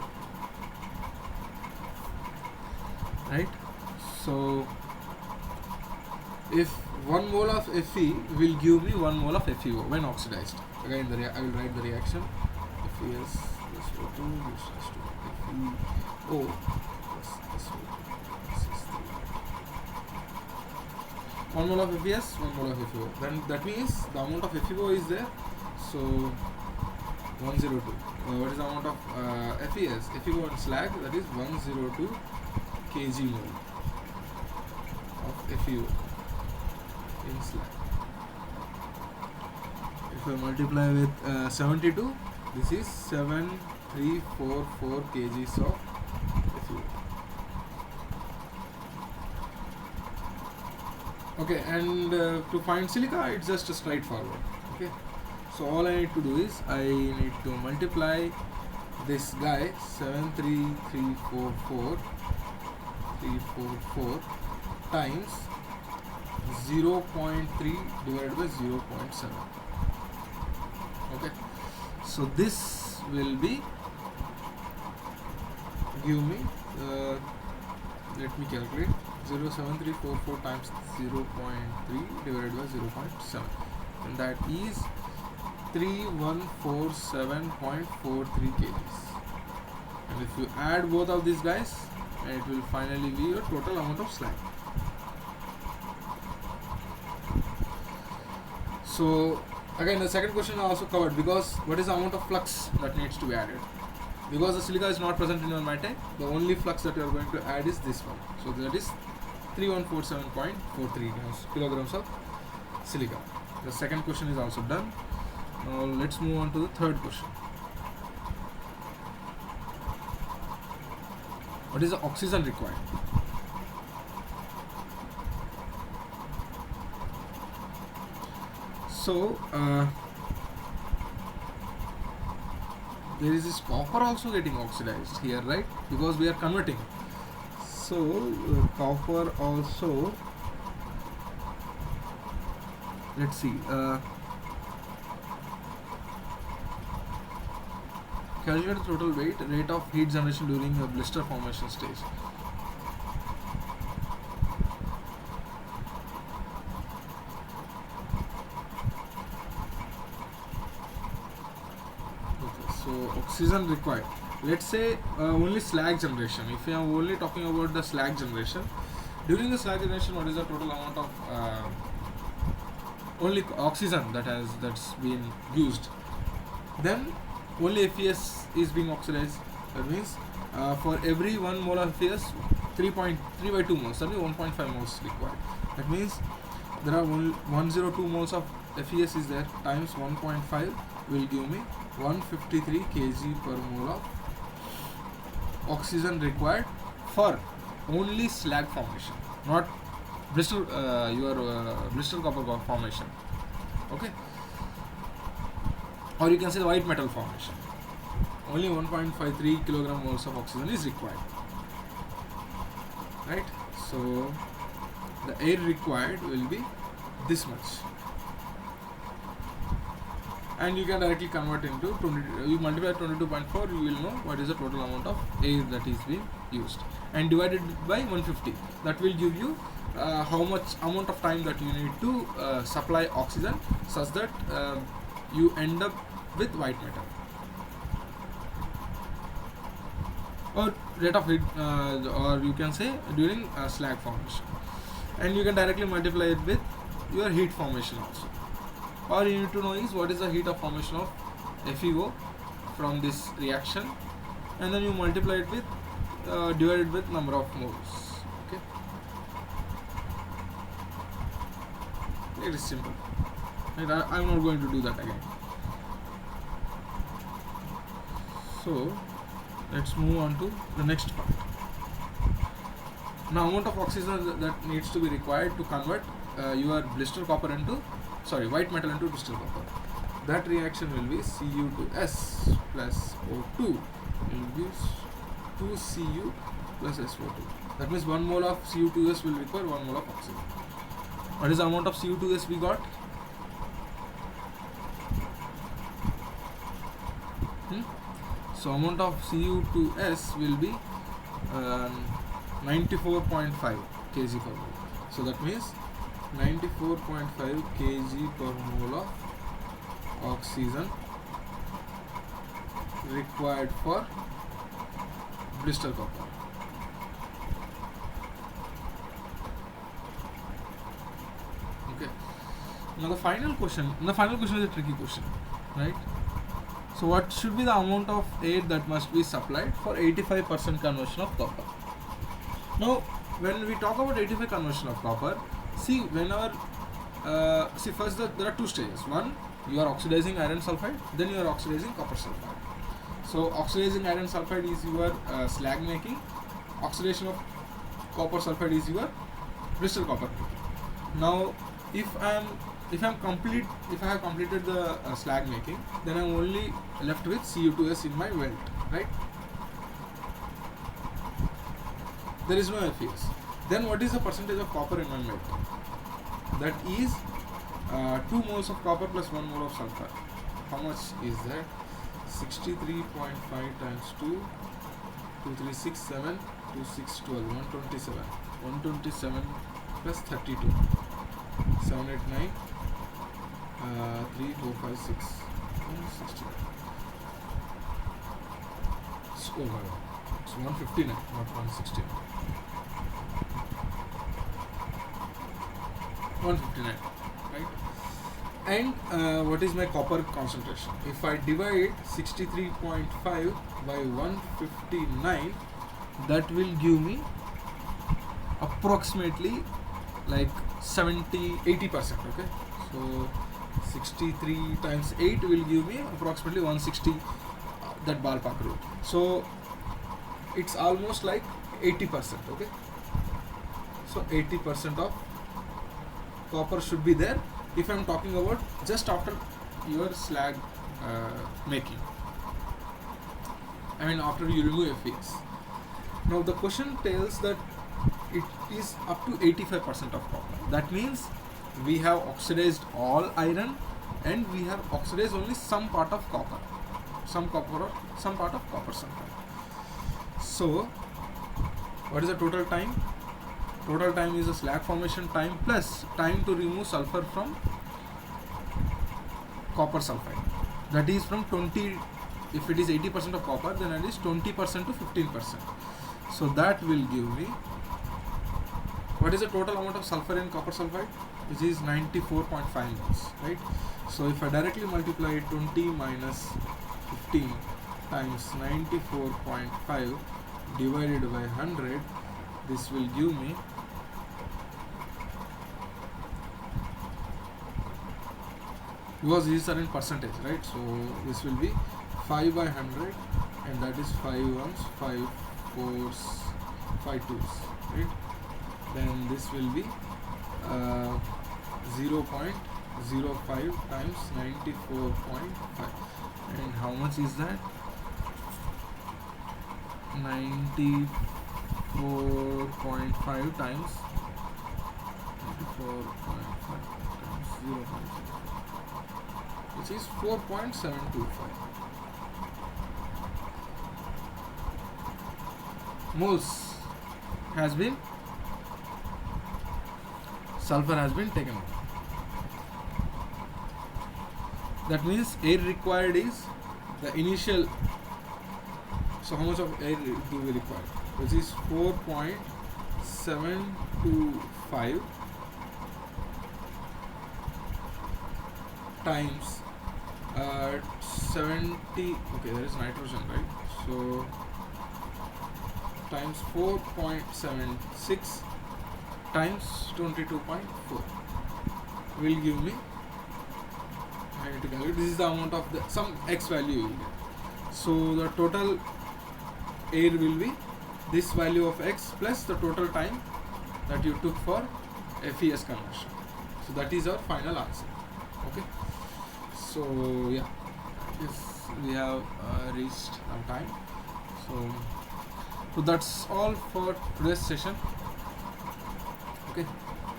right? So if 1 mole of Fe will give me 1 mole of FeO when oxidized. Again I will write the reaction. FeS plus O2 is to FeO plus SO2. 1 mole of FeS, 1 mole of FeO. Then that means the amount of FeO is there. So 102. What is the amount of FeS? FeO and slag, that is 102 kg mole of FeO in slag. If I multiply with 72, this is 7344 kgs of FeO. Okay, and to find silica, it's just straightforward. Okay, So all I need to do is I need to multiply this guy 73344 times 0.3 divided by 0.7. Okay, so this will be give me let me calculate 0.7344 times 0.3 divided by 0.7, and that is 3147.43 kgs. And if you add both of these guys, it will finally be your total amount of slag. So again, the second question I also covered, because what is the amount of flux that needs to be added? Because the silica is not present in your matte, the only flux that you are going to add is this one. So that is 3147.43 kilograms of silica. The second question is also done. Now let's move on to the third question. What is the oxygen required? So there is this copper also getting oxidized here, right? Because we are converting. So copper also, let's see, calculate the total rate of heat generation during the blister formation stage. Okay, so oxygen required. Let's say only slag generation. If you are only talking about the slag generation, during the slag generation, what is the total amount of only oxygen that's been used? Then only FeS is being oxidized. That means for every 1 mole of FeS, 3.3 by 2 moles, that means 1.5 moles required. That means there are 102 moles of FeS is there, times 1.5 will give me 153 kg per mole of oxygen required for only slag formation, not blister blister copper formation. Okay, or you can say the white metal formation. Only 1.53 kilogram moles of oxygen is required, right? So the air required will be this much, and you can directly convert into 20. You multiply 22.4, you will know what is the total amount of air that is being used, and divided by 150. That will give you how much amount of time that you need to supply oxygen, such that you end up with white metal, or rate of heat, or you can say during slag formation, and you can directly multiply it with your heat formation also. All you need to know is what is the heat of formation of FeO from this reaction, and then you multiply it with divided with number of moles. Okay, it is simple. Right? I'm not going to do that again. So let's move on to the next part. Now, amount of oxygen that needs to be required to convert your blister copper into, white metal into blister copper. That reaction will be Cu2S plus O2 will be 2Cu plus SO2. That means 1 mole of Cu2S will require 1 mole of oxygen. What is the amount of Cu2S we got? So amount of Cu2S will be 94.5 kg per mole. So that means 94.5 kg per mole of oxygen required for blister copper. Okay. Now the final question is a tricky question, right? So what should be the amount of air that must be supplied for 85% conversion of copper? Now, when we talk about 85% conversion of copper, first there are two stages. One, you are oxidizing iron sulfide, then you are oxidizing copper sulfide. So oxidizing iron sulfide is your slag making, oxidation of copper sulfide is your blister copper making. Now, if I am if I have completed the slag making, then I'm only left with Cu2s in my welt, right? There is no FES. Then what is the percentage of copper in my melt? That is 2 moles of copper plus 1 mole of sulfur. How much is that? 63.5 times 2, 2367, 2612, 127. 127 plus 32. 789, 3, 4, 5, 6, 160. Oh my god. It's 159, not 160. 159, right? And what is my copper concentration? If I divide 63.5 by 159, that will give me approximately like 80%, okay? So 63 times 8 will give me approximately 160, that ballpark rule. So it's almost like 80%, okay? So 80% of copper should be there if I'm talking about just after your slag making. I mean after you remove FES. Now the question tells that it is up to 85% of copper. That means we have oxidized all iron and we have oxidized only some part of copper. Some copper or some part of copper sulfide. So what is the total time? Total time is the slag formation time plus time to remove sulfur from copper sulfide. That is from 20, if it is 80% of copper, then it is 20% to 15%. So that will give me, what is the total amount of sulfur in copper sulfide? Which is 94.5 moles, right? So if I directly multiply 20 minus 15 times 94.5 divided by 100, this will give me because these are in percentage, right? So this will be 5 by 100 and that is 5 ones, 5 fours, 5 twos, right? Then this will be 0.05 times 94.5, and how much is that? 94.5 times 94.5 times 0.05, which is 4.725 moles has been, sulfur has been taken out. That means air required is the initial, so how much of air do we require? Which is 4.725 times 70, okay, there is nitrogen, right? So times 4.76 times 22.4 will give me, I need to calculate, this is the amount of the, some X value you will get. So the total air will be this value of X plus the total time that you took for FES conversion. So that is our final answer. Okay. So yeah, we have reached our time. So that's all for today's session. Okay,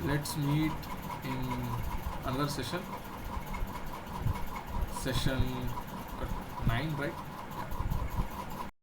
let's meet in another session. Session 9, right?